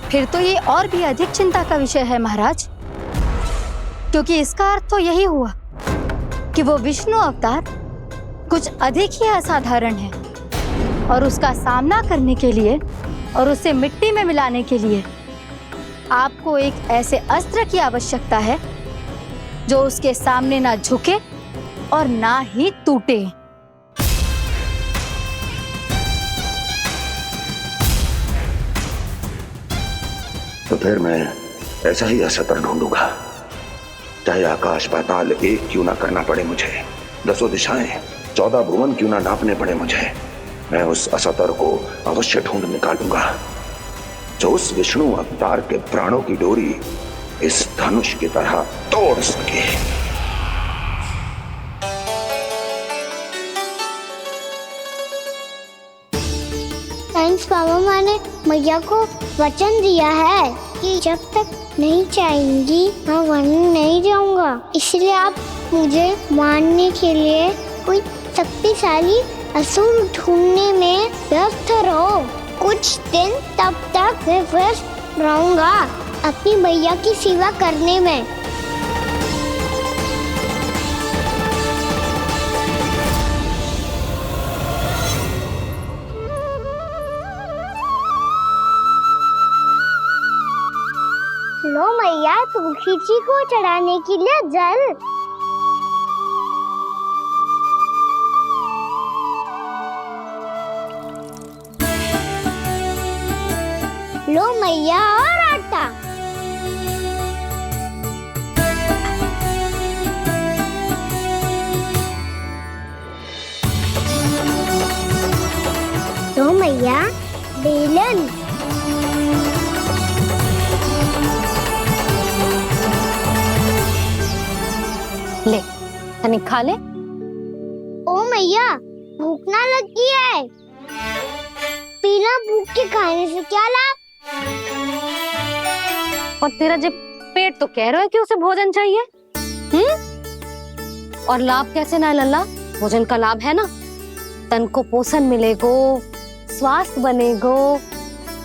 फिर तो ये और भी अधिक चिंता का विषय है महाराज, क्योंकि इसका अर्थ तो यही हुआ कि वो विष्णु अवतार कुछ अधिक ही असाधारण है और उसका सामना करने के लिए और उसे मिट्टी में मिलाने के लिए आपको एक ऐसे अस्त्र की आवश्यकता है जो उसके सामने ना झुके और ना ही टूटे। तो फिर मैं ऐसा ही असतर ढूंढूंगा, चाहे आकाश पाताल एक क्यों ना करना पड़े मुझे, 10 दिशाएं 14 भुवन क्यों ना नापने पड़े मुझे, मैं उस असतर को अवश्य ढूंढ निकालूंगा जो उस विष्णु अवतार के प्राणों की डोरी इस धनुष की तरह तोड़ सके। थैंक्स पापा, मैंने मैया को वचन दिया है कि जब तक नहीं चाहेंगी मैं वन नहीं जाऊंगा, इसलिए आप मुझे मारने के लिए कोई शक्तिशाली असुर ढूंढने में व्यस्त रहो। कुछ दिन तब तक मैं व्यस्त रहूंगा अपनी मैया की सेवा करने में। लो मैया, तुलसी जी को चढ़ाने के लिए जल। लो मैया, और आटा। लो मैया, बेलन। ले तनिक खा ले। ओ मैया, भूख ना लगी है। बिना भूख के खाने से क्या लाभ? और तेरा जब पेट तो कह रहा है कि उसे भोजन चाहिए, और लाभ कैसे ना है लल्ला? भोजन का लाभ है ना, तन को पोषण मिलेगो, स्वास्थ्य बनेगो,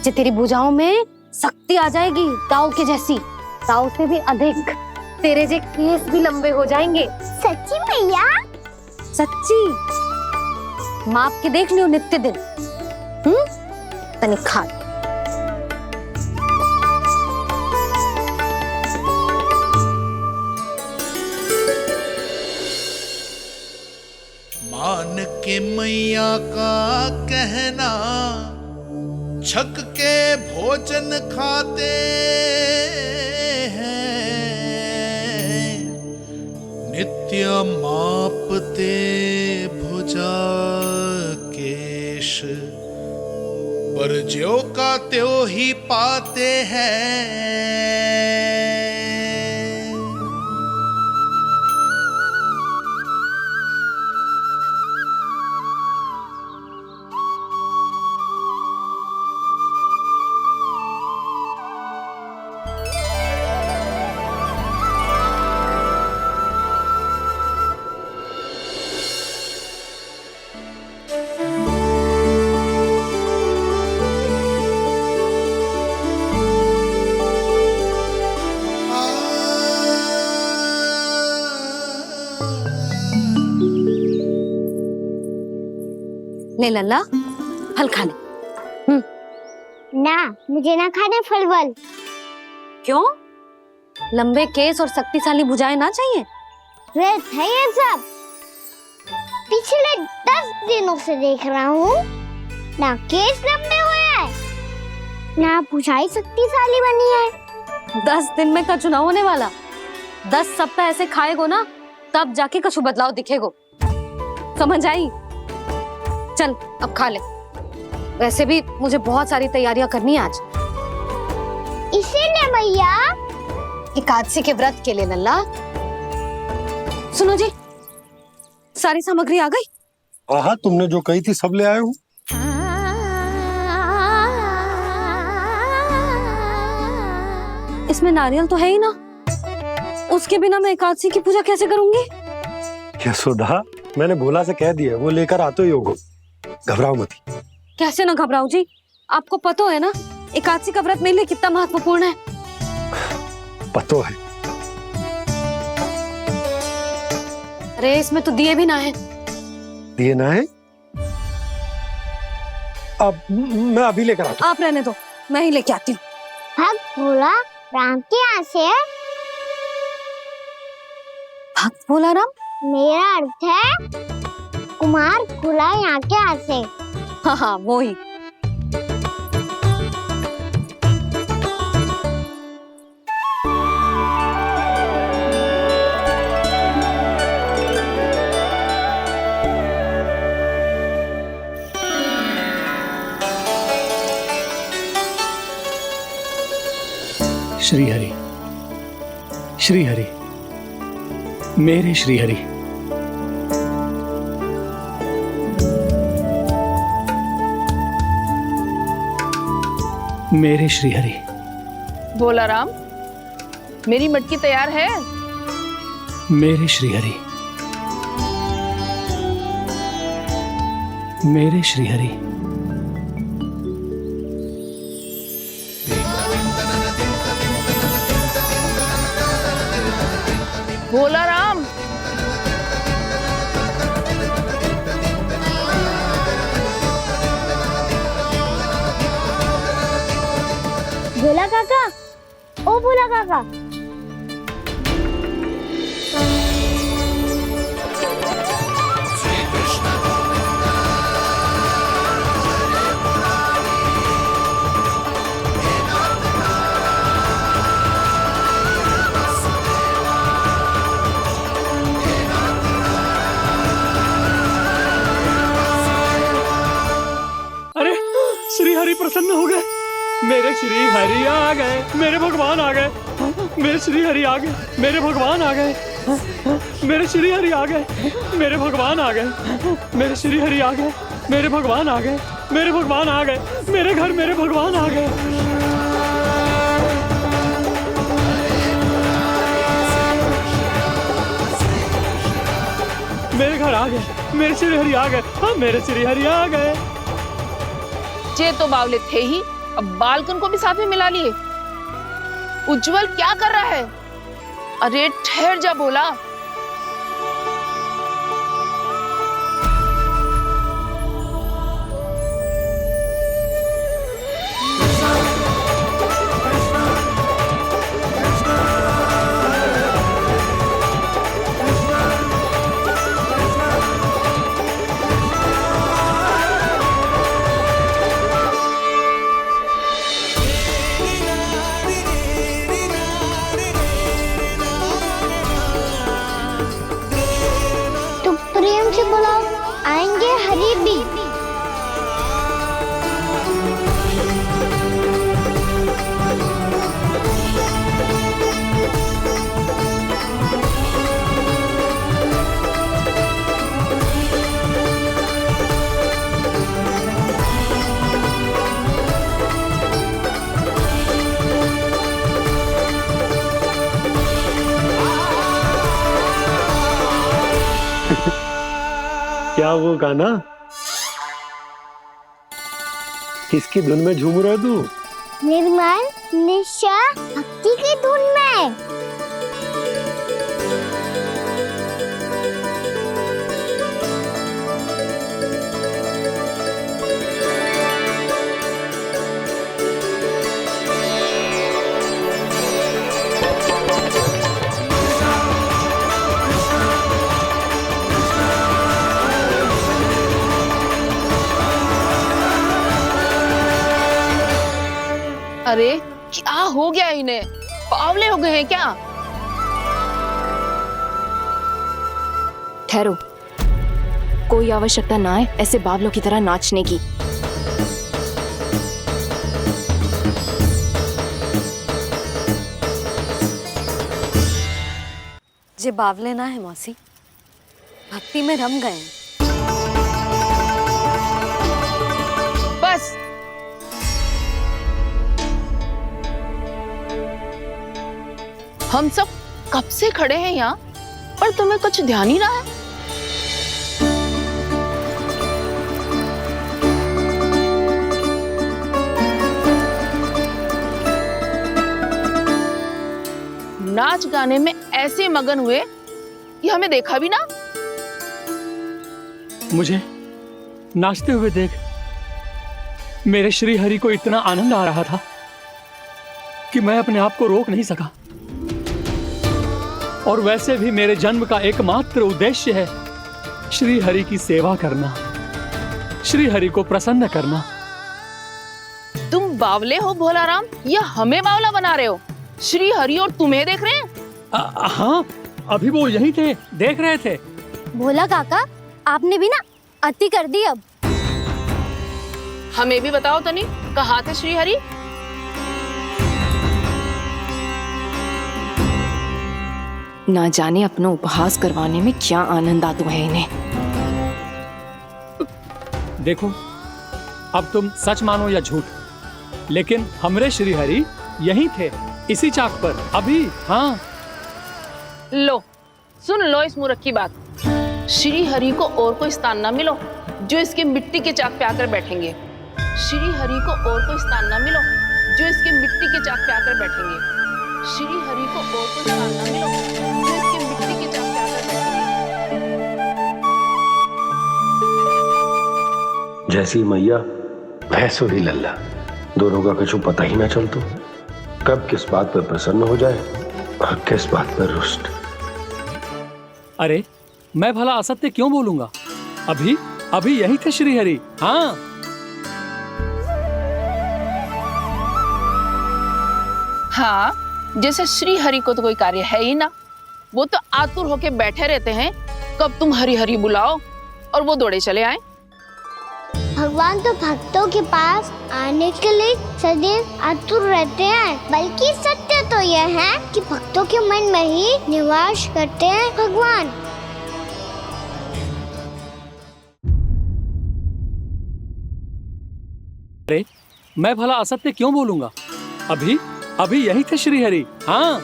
जो तेरी भुजाओं में शक्ति आ जाएगी ताऊ के जैसी, ताऊ से भी अधिक। तेरे जे केस भी लंबे हो जाएंगे। सच्ची मैया? सच्ची। माप के देख लियो नित्य दिन। तनिक खा। मान के मैया का कहना, छक के भोजन खाते हैं, नित्य मापते भुजा केश, पर ज्यों का त्यों ही पाते हैं। ले लल्ला, फल खा ले। ना, मुझे ना खाने फल वल। क्यों? लंबे केस और शक्तिशाली भुजाएं ना चाहिए? व्यर्थ है ये सब। पिछले 10 दिनों से देख रहा हूँ, ना केस लंबे हुए हैं, ना भुजाएं शक्तिशाली बनी है। 10 दिन में का चुनाव होने वाला। 10 सप्ताह ऐसे खाएगो ना, तब जाके कछु बदलाव दिखेगो। समझ आई? चल अब खा ले। वैसे भी मुझे बहुत सारी तैयारियां करनी है आज। इसीलिए भैया, एकादशी के व्रत के लिए लल्ला। सुनो जी, सारी सामग्री आ गई? हाँ, तुमने जो कही थी सब ले आए हूँ। इसमें नारियल तो है ही ना, उसके बिना मैं एकादशी की पूजा कैसे करूंगी? यशोदा, मैंने भोला से कह दिया, वो लेकर आते ही होगा, घबराओ मत। कैसे ना घबराओ जी, आपको पता है ना एकादशी का व्रत मेरे लिए कितना महत्वपूर्ण है। पता है। अरे इसमें तो दिए भी ना है। दिए ना है? अब मैं अभी लेकर आता हूँ। आप रहने दो, मैं ही लेके आती हूँ। भक्त भोला राम के यहाँ से है। भक्त भोला राम? मेरा अर्थ है कुमार खुला यहाँ के हाथ से। हाँ हाँ वो ही। श्री हरि, श्री हरि, मेरे श्री हरि। मेरे श्री हरि। भोला राम, मेरी मटकी तैयार है। मेरे श्री हरि, मेरे श्री हरि। भोला राम, भोला काका, ओ भोला काका। अरे श्री हरि प्रसन्न हो गए। मेरे श्री हरि आ गए, मेरे भगवान आ गए। मेरे श्री हरि आ गए, मेरे भगवान आ गए। मेरे श्री हरि आ गए, मेरे भगवान आ गए। मेरे श्री हरि आ गए, मेरे भगवान आ गए। मेरे भगवान आ गए, मेरे घर मेरे भगवान आ गए। मेरे घर आ गए, मेरे श्री हरि आ गए। हाँ मेरे श्री हरि आ गए। जे तो बावले थे ही, अब बालकन को भी साथ में मिला लिए। उज्जवल क्या कर रहा है? अरे ठहर जा भोला। प्रेम से बुलाओ, आएंगे हरि भी। क्या वो गाना? किसकी धुन में झूम रहा तू? निर्मल निशा भक्ति की धुन में। अरे क्या हो गया इन्हें? बावले हो गए हैं क्या? ठहरो, कोई आवश्यकता ना है ऐसे बावलों की तरह नाचने की। जे बावले ना है मौसी, भक्ति में रम गए। बस हम सब कब से खड़े हैं यहाँ, पर तुम्हें कुछ ध्यान ही रहा है। नाच गाने में ऐसे मगन हुए कि हमें देखा भी ना। मुझे नाचते हुए देख मेरे श्री हरि को इतना आनंद आ रहा था कि मैं अपने आप को रोक नहीं सका। और वैसे भी मेरे जन्म का एकमात्र उद्देश्य है श्री हरि की सेवा करना, श्री हरि को प्रसन्न करना। तुम बावले हो भोलाराम या हमें बावला बना रहे हो? श्री हरि और तुम्हें देख रहे हैं? हाँ, अभी वो यहीं थे, देख रहे थे। भोला काका, आपने भी ना अति कर दी अब। हमें भी बताओ तनी, कहाँ थे श्री हरि? ना जाने अपना उपहास करवाने में क्या आनंद आता है इन्हें। देखो, अब तुम सच मानो या झूठ, लेकिन हमरे श्री हरि यहीं थे, इसी चाक पर अभी। हाँ, लो सुन लो इस मूर्ख की बात। श्री हरि को और कोई स्थान ना मिलो जो इसके मिट्टी के चाक पे आकर बैठेंगे। श्री हरि को और कोई स्थान ना मिलो जो इसके मिट्टी के चाक पे आकर बैठेंगे। श्री हरि को और कोई स्थान ना मिलो जो इसके मिट्टी के चाक पे आकर बैठेंगे। जैसी मैया भैंसो ही लल्ला, दोनों का कुछ पता ही ना चलतो, कब किस बात पर प्रसन्न हो जाए और किस बात पर रुष्ट। अरे मैं भला असत्य क्यों बोलूंगा? अभी यही थे श्री हरि। हाँ, हाँ, जैसे श्री हरि को तो कोई कार्य है ही ना, वो तो आतुर होके बैठे रहते हैं कब तुम हरि हरि बुलाओ और वो दौड़े चले आए। भगवान तो भक्तों के पास आने के लिए सदैव आतुर रहते हैं, बल्कि सत्य तो यह है कि भक्तों के मन में ही निवास करते हैं भगवान। अरे मैं भला असत्य क्यों बोलूंगा? अभी यही थे श्री हरि। हाँ,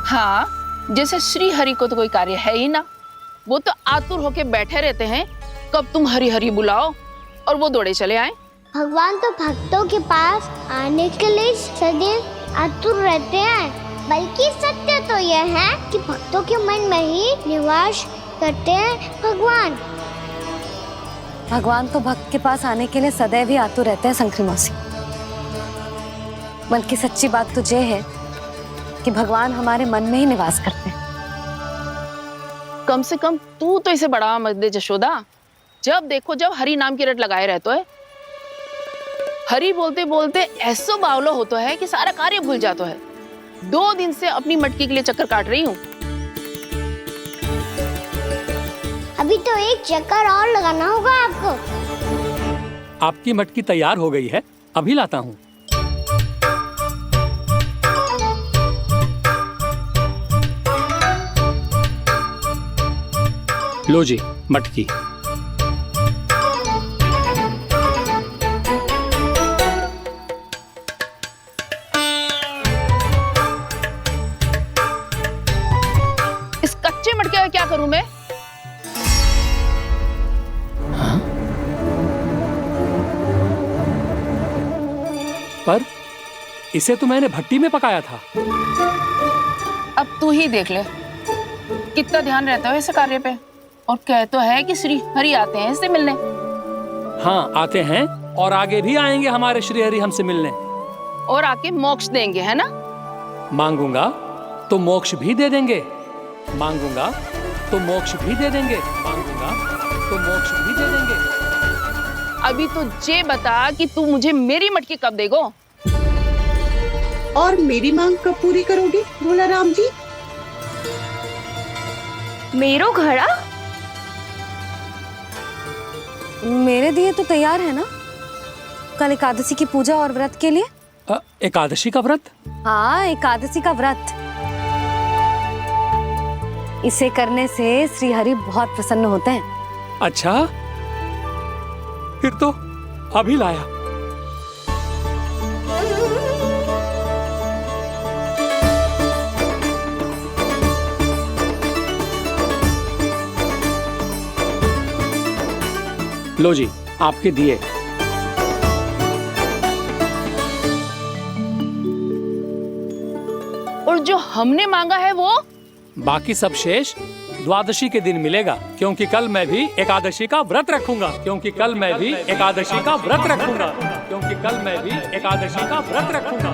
हाँ, जैसे श्री हरि को तो कोई कार्य है ही ना, वो तो आतुर होके बैठे रहते हैं कब तुम हरि हरि बुलाओ और वो दौड़े चले आए। भगवान तो भक्तों के पास आने के लिए सदैव आतुर रहते हैं, बल्कि सत्य तो यह है कि भक्तों के मन में ही निवास करते हैं भगवान। भगवान तो भक्त के पास आने के लिए सदैव ही आतुर रहते हैं शंकरी मौसी। बल्कि सच्ची बात तो ये है कि भगवान हमारे मन में ही निवास करते हैं। कम से कम तू तो इसे बढ़ावा मत दे जशोदा। जब देखो जब हरि नाम की रट लगाए रहते है। हरि बोलते बोलते ऐसो बावलो होता है कि सारा कार्य भूल जाता है। 2 दिन से अपनी मटकी के लिए चक्कर काट रही हूँ। अभी तो एक चक्कर और लगाना होगा आपको। आपकी मटकी तैयार हो गई है, अभी लाता हूँ। लो जी मटकी। इस कच्चे मटके का क्या करूं मैं? पर इसे तो मैंने भट्टी में पकाया था। अब तू ही देख ले कितना ध्यान रहता है इस कार्य पे। और कह तो है कि श्री हरि आते हैं इससे मिलने। हाँ आते हैं और आगे भी आएंगे हमारे श्री हरि हमसे मिलने। और आके मोक्ष देंगे, है ना? मांगूंगा तो मोक्ष भी दे देंगे, मांगूंगा तो मोक्ष भी दे देंगे, मांगूंगा तो मोक्ष भी दे देंगे। अभी तो ये बता कि तू मुझे मेरी मटकी कब देगो? और मेरी मांग कब पूरी करोगी भोलाराम जी? मेरो घड़ा मेरे दिए तो तैयार है ना, कल एकादशी की पूजा और व्रत के लिए। एकादशी का व्रत? हाँ, एकादशी का व्रत। इसे करने से श्री हरि बहुत प्रसन्न होते हैं। अच्छा, फिर तो अभी लाया। लो जी आपके दिए। और जो हमने मांगा है वो? बाकी सब शेष द्वादशी के दिन मिलेगा, क्योंकि कल मैं भी एकादशी का व्रत रखूंगा, क्योंकि कल मैं भी एकादशी का व्रत रखूंगा, क्योंकि कल मैं भी एकादशी का व्रत रखूंगा।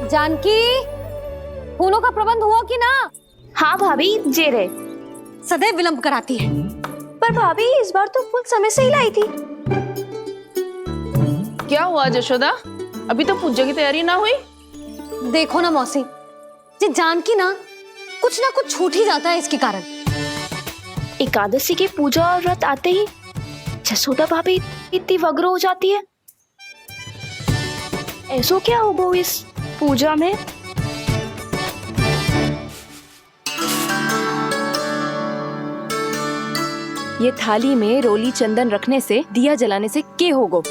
जानकी, फूलों का प्रबंध हुआ कि ना? हाँ भाभी, जे रहे। सदैव विलंब कराती है। पर भाभी इस बार तो फूल समय से ही लाई थी। क्या हुआ जशोदा, अभी तो पूजा की तैयारी ना हुई? देखो ना मौसी, ये जानकी ना कुछ छूट ही जाता है इसके कारण। एकादशी की पूजा और व्रत आते ही जसोदा भाभी इतनी वग्र हो जाती है। ऐसो क्या हो गो इस पूजा में? ये थाली में रोली चंदन रखने से, दिया जलाने से के होगो?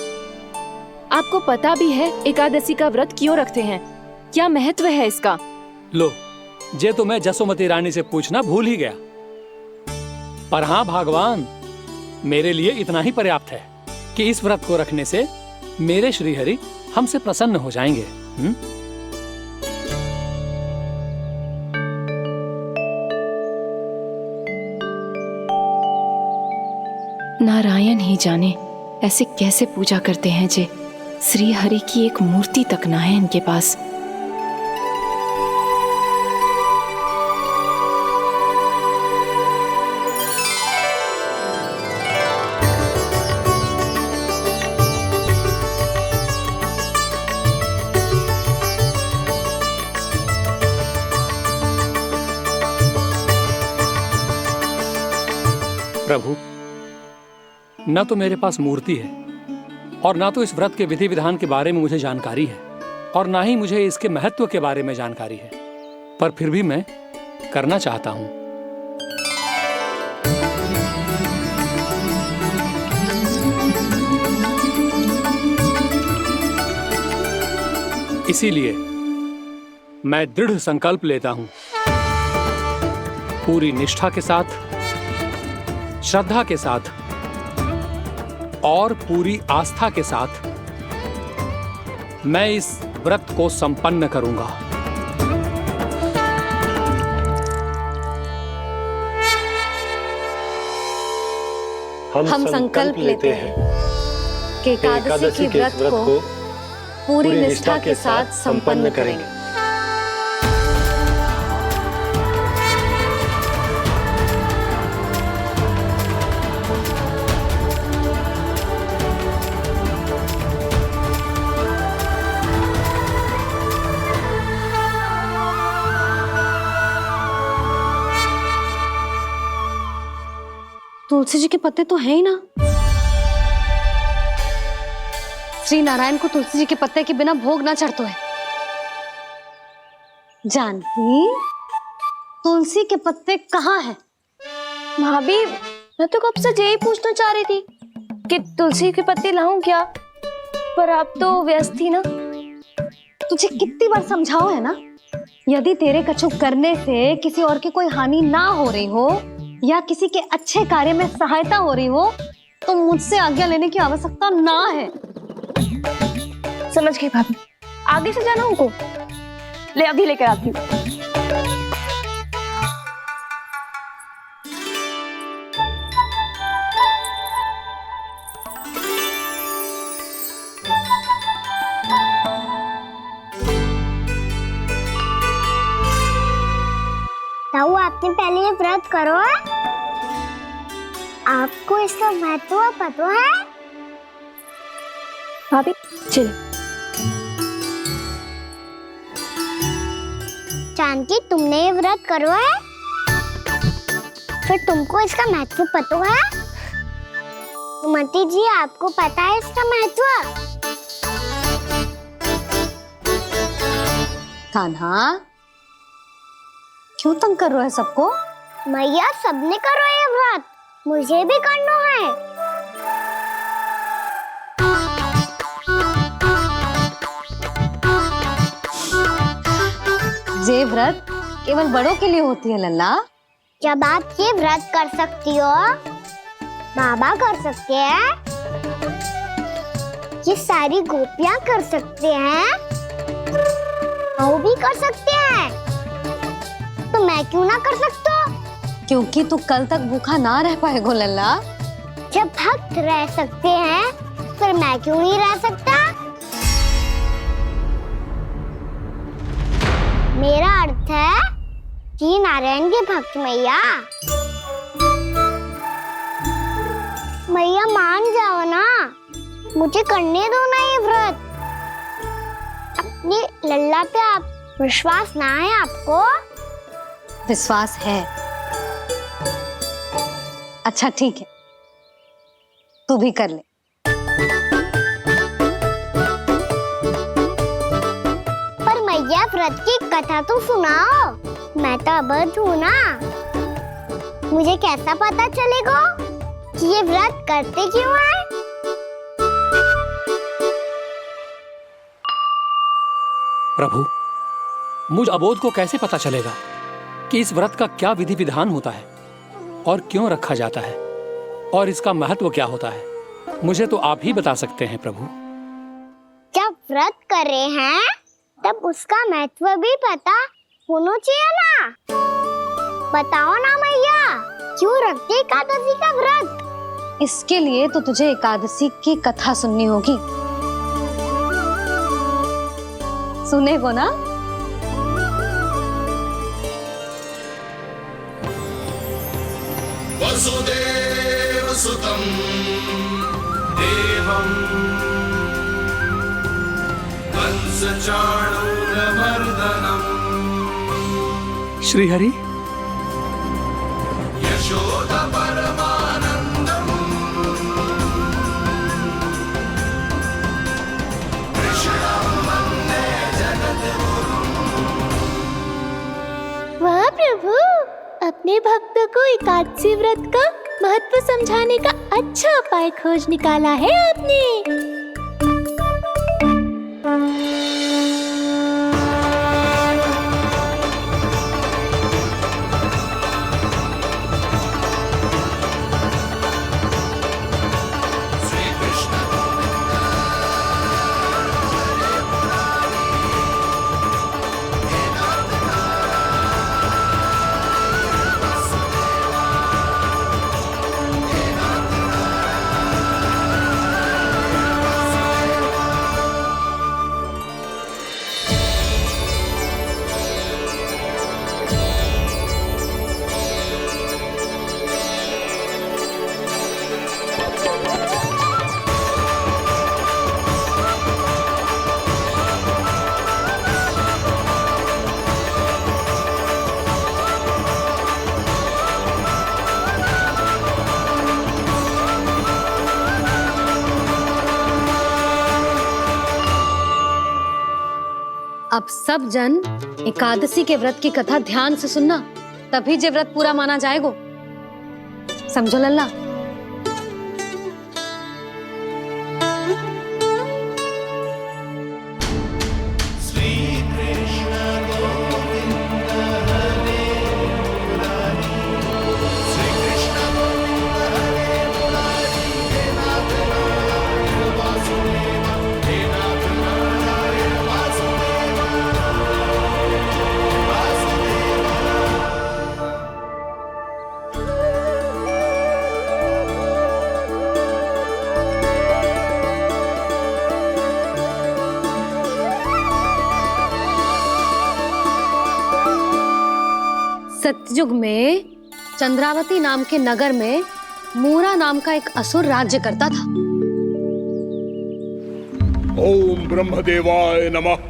आपको पता भी है एकादशी का व्रत क्यों रखते हैं? क्या महत्व है इसका? लो, जे तो मैं जसोमती रानी से पूछना भूल ही गया। पर हाँ भगवान, मेरे लिए इतना ही पर्याप्त है कि इस व्रत को रखने से मेरे श्रीहरि हमसे प्रसन्न हो जाएंगे। नारायण ही जाने ऐसे कैसे पूजा करते हैं जे श्री हरि की एक मूर्ति तक ना है इनके पास। प्रभु, न तो मेरे पास मूर्ति है और ना तो इस व्रत के विधि विधान के बारे में मुझे जानकारी है और ना ही मुझे इसके महत्व के बारे में जानकारी है, पर फिर भी मैं करना चाहता हूं। इसीलिए मैं दृढ़ संकल्प लेता हूं, पूरी निष्ठा के साथ, श्रद्धा के साथ और पूरी आस्था के साथ मैं इस व्रत को संपन्न करूंगा। हम संकल्प लेते हैं कि एकादशी के व्रत को पूरी निष्ठा के साथ संपन्न करेंगे। तुलसी जी के पत्ते तो हैं ही ना। श्री नारायण को तुलसी जी के पत्ते के बिना भोग ना चढ़तो है। जानकी, तुलसी के पत्ते कहाँ हैं? भाभी, मैं तो कब से यही पूछना चाह रही थी कि तुलसी के पत्ते लाऊं क्या, पर आप तो व्यस्त थी ना। तुझे कितनी बार समझाओ है ना, यदि तेरे कछु करने से किसी और की कोई हानि ना हो रही हो या किसी के अच्छे कार्य में सहायता हो रही हो तो मुझसे आज्ञा लेने की आवश्यकता ना है। समझ गई भाभी, आगे से जाना उनको। ले अभी लेकर आती हूँ। ताऊ, आपने पहले ये व्रत करो है? आपको इसका महत्व पता है? भाभी चल। जानकी, तुमने ये व्रत करो है? फिर तुमको इसका महत्व पता है? सुमति जी, आपको पता है इसका महत्व? कान्हा, क्यों तंग कर रहा है सबको? मैया, सबने करो ये व्रत, मुझे भी करना है। ये व्रत केवल बड़ों के लिए होती है लल्ला। जब आप ये व्रत कर सकती हो, बाबा कर सकते हैं, ये सारी गोपियां कर सकते हैं, वो भी कर सकते हैं, तो मैं क्यों ना कर सकता? क्योंकि तू कल तक भूखा ना रह पाएगो लल्ला। जब भक्त रह सकते हैं, फिर मैं क्यों नहीं रह सकता? नारायण के भक्त मैया। मैया मान जाओ ना, मुझे करने दो ना ये व्रत। अपनी लल्ला पे आप विश्वास ना है आपको? विश्वास है। अच्छा ठीक है, तू भी कर ले। पर मैया व्रत की कथा तो सुनाओ, मैं तो अबध हूँ ना। मुझे कैसा पता चलेगा कि ये व्रत करते क्यों हैं? प्रभु, मुझ अबोध को कैसे पता चलेगा कि इस व्रत का क्या विधि विधान होता है और क्यों रखा जाता है और इसका महत्व क्या होता है? मुझे तो आप ही बता सकते हैं प्रभु। जब व्रत कर रहे हैं तब उसका महत्व भी पता होना चाहिए ना। बताओ ना मैया, क्यों रखते एकादशी का व्रत? इसके लिए तो तुझे एकादशी की कथा सुननी होगी। सुनेगो ना? वसुदेव सुतं देवं कंसचाणूरमर्दनम् श्रीहरि, यशोदा परमानंदम् कृष्णं वन्दे जगद्गुरुम्। वाह प्रभु, अपने भक्तों को एकादशी व्रत का महत्व समझाने का अच्छा उपाय खोज निकाला है आपने। अब सब जन एकादशी के व्रत की कथा ध्यान से सुनना, तभी जे व्रत पूरा माना जाएगा। समझो लल्ला? सतयुग में चंद्रावती नाम के नगर में मूरा नाम का एक असुर राज्य करता था। ओम ब्रह्मदेवाय नमः।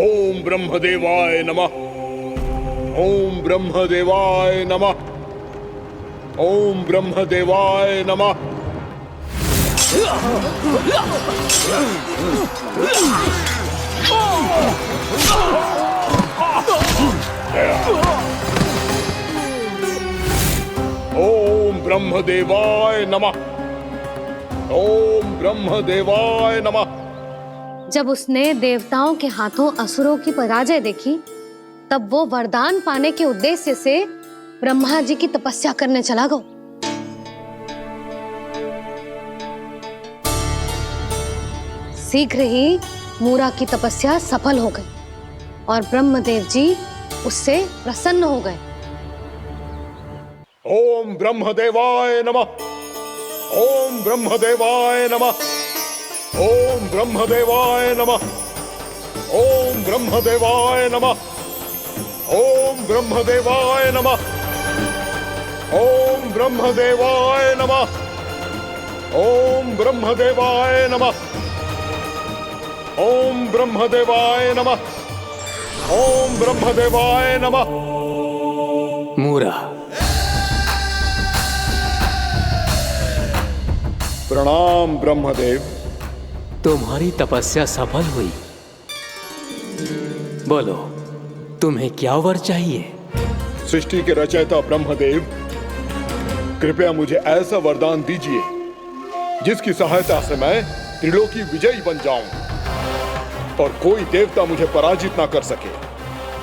ओम ब्रह्मदेवाय नमः। ओम ब्रह्मदेवाय नमः। ओम ब्रह्मदेवाय नमः। ओम ब्रह्मदेवाय नमः। ओम ब्रह्मदेवाय नमः। जब उसने देवताओं के हाथों असुरों की पराजय देखी, तब वो वरदान पाने के उद्देश्य से ब्रह्मा जी की तपस्या करने चला गया। शीघ्र ही मूरा की तपस्या सफल हो गई और ब्रह्मदेव जी उससे प्रसन्न हो गए। ओम ब्रह्मदेवाय नमः। ओम ब्रह्मदेवाय नमः। ओम ब्रह्मदेवाय नमः। ओम ब्रह्मदेवाय नमः। ओम ब्रह्मदेवाय नमः। ओम ब्रह्मदेवाय नमः। ओम ब्रह्मदेवाय नमः। ओम ब्रह्मदेवाय नमः। ओम ब्रह्मदेवाय नमः। मूरा, प्रणाम ब्रह्मदेव। तुम्हारी तपस्या सफल हुई। बोलो, तुम्हें क्या वर चाहिए? सृष्टि के रचयिता ब्रह्मदेव, कृपया मुझे ऐसा वरदान दीजिए जिसकी सहायता से मैं त्रिलोकी विजयी बन जाऊं और कोई देवता मुझे पराजित ना कर सके।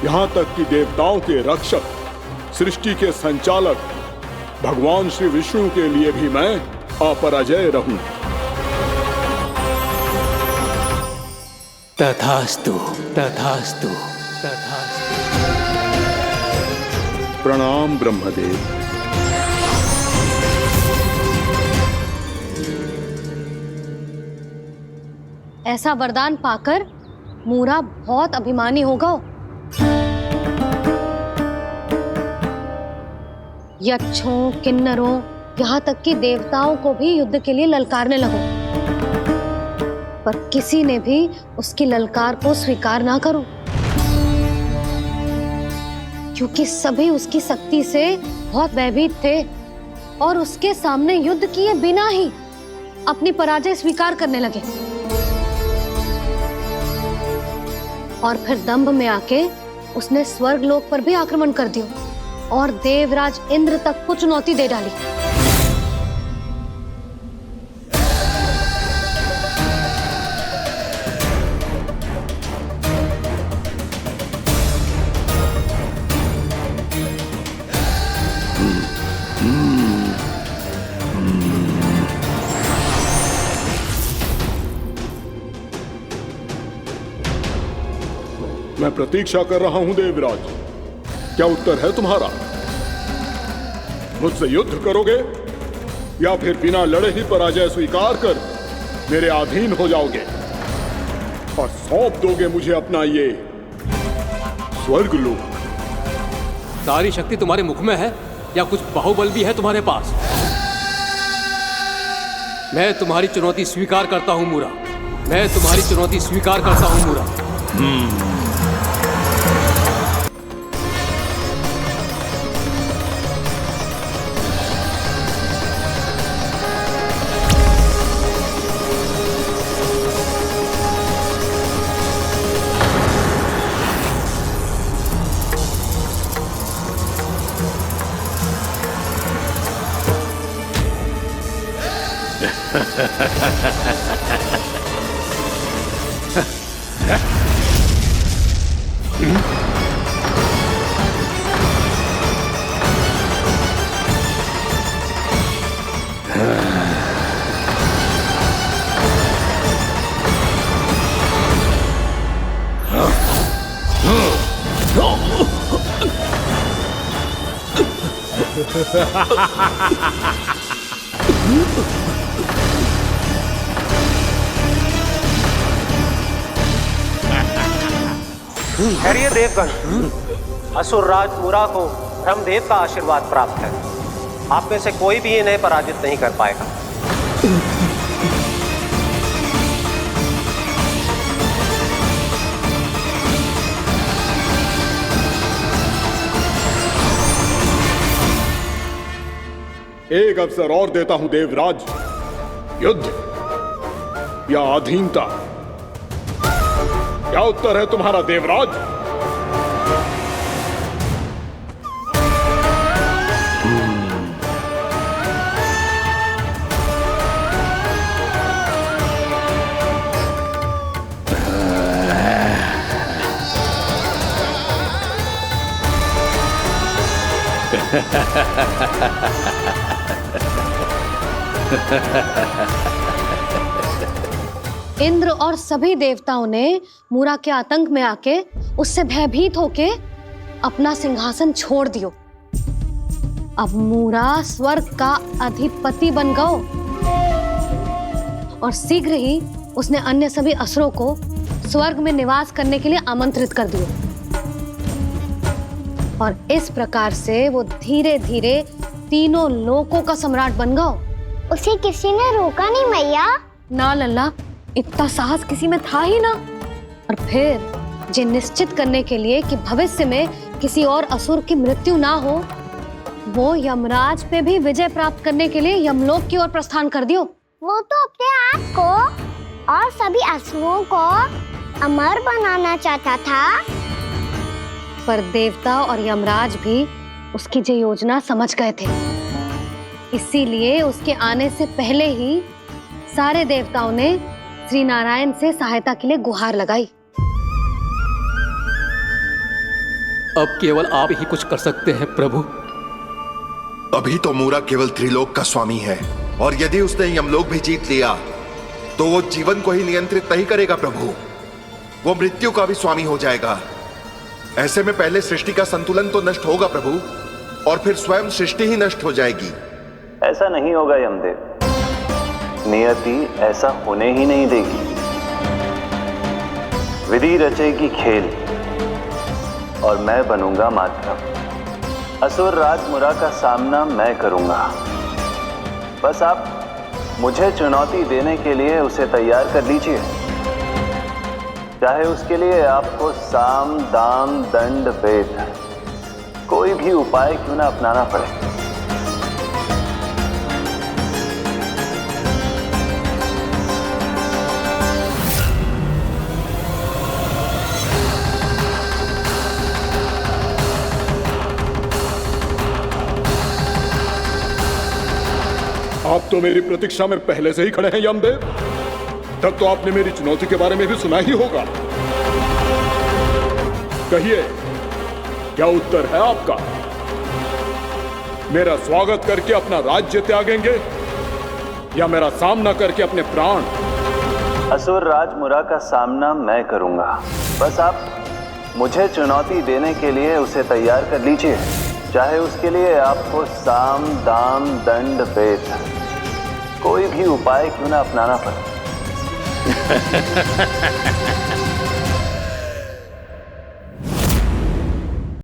यहां तक कि देवताओं के रक्षक, सृष्टि के संचालक भगवान श्री विष्णु के लिए भी मैं अपराजय रहूं। तथास्तु, तथास्तु, तथास्तु। प्रणाम ब्रह्मदेव। ऐसा वरदान पाकर मूरा बहुत अभिमानी होगा। यक्षों, किन्नरों, यहाँ तक कि देवताओं को भी युद्ध के लिए ललकारने लगो, पर किसी ने भी उसकी ललकार को स्वीकार ना करो, क्योंकि सभी उसकी शक्ति से बहुत भयभीत थे और उसके सामने युद्ध किए बिना ही अपनी पराजय स्वीकार करने लगे। और फिर दंभ में आके उसने स्वर्ग लोक पर भी आक्रमण कर दिया और देवराज इंद्र तक को चुनौती दे डाली। मैं प्रतीक्षा कर रहा हूं देवराज, क्या उत्तर है तुम्हारा? मुझसे युद्ध करोगे या फिर बिना लड़े ही पराजय स्वीकार कर मेरे अधीन हो जाओगे और सौंप दोगे मुझे अपना ये स्वर्ग लोक? सारी शक्ति तुम्हारे मुख में है या कुछ बाहुबल भी है तुम्हारे पास? मैं तुम्हारी चुनौती स्वीकार करता हूं मूरा, मैं तुम्हारी चुनौती स्वीकार करता हूं मूरा। ठहरिए देवगण, असुर राज मूरा को ब्रह्मदेव का आशीर्वाद प्राप्त है। आप में से कोई भी इन्हें पराजित नहीं कर पाएगा। एक अवसर और देता हूं देवराज, युद्ध या अधीनता, क्या उत्तर है तुम्हारा देवराज? इंद्र और सभी देवताओं ने मूरा के आतंक में आके उससे भयभीत होके अपना सिंहासन छोड़ दियो। अब मूरा स्वर्ग का अधिपति बन गयो और शीघ्र ही उसने अन्य सभी असुरों को स्वर्ग में निवास करने के लिए आमंत्रित कर दिया। और इस प्रकार से वो धीरे धीरे तीनों लोकों का सम्राट बन गया। उसे किसी ने रोका नहीं मैया। ना लल्ला, इतना साहस किसी में था ही ना। और फिर ये निश्चित करने के लिए कि भविष्य में किसी और असुर की मृत्यु ना हो, वो यमराज पे भी विजय प्राप्त करने के लिए यमलोक की ओर प्रस्थान कर दियो। वो तो अपने आप को और सभी असुरों को अमर बनाना चाहता था। पर देवता और यमराज भी उसकी ये योजना समझ गए थे। इसीलिए उसके आने से पहले ही सारे देवताओं ने श्री नारायण से सहायता के लिए गुहार लगाई। अब केवल आप ही कुछ कर सकते हैं प्रभु। अभी तो मूरा केवल त्रिलोक का स्वामी है, और यदि उसने यमलोक भी जीत लिया तो वो जीवन को ही नियंत्रित नहीं करेगा प्रभु, वो मृत्यु का भी स्वामी हो जाएगा। ऐसे में पहले सृष्टि का संतुलन तो नष्ट होगा प्रभु, और फिर स्वयं सृष्टि ही नष्ट हो जाएगी। ऐसा नहीं होगा यमदेव, नियति ऐसा होने ही नहीं देगी। विधि रचेगी खेल और मैं बनूंगा माध्यम। असुर राज मुरा का सामना मैं करूंगा। बस आप मुझे चुनौती देने के लिए उसे तैयार कर लीजिए, चाहे उसके लिए आपको साम दाम दंड भेद कोई भी उपाय क्यों ना अपनाना पड़े। आप तो मेरी प्रतीक्षा में पहले से ही खड़े हैं यमदेव। तब तो आपने मेरी चुनौती के बारे में भी सुना ही होगा। कहिए, क्या उत्तर है आपका? मेरा स्वागत करके अपना राज्य त्यागेंगे या मेरा सामना करके अपने प्राण? असुर राज मुरा का सामना मैं करूंगा। बस आप मुझे चुनौती देने के लिए उसे तैयार कर लीजिए, चाहे उसके लिए आपको साम दाम दंड भेद कोई भी उपाय क्यों ना अपनाना पड़े।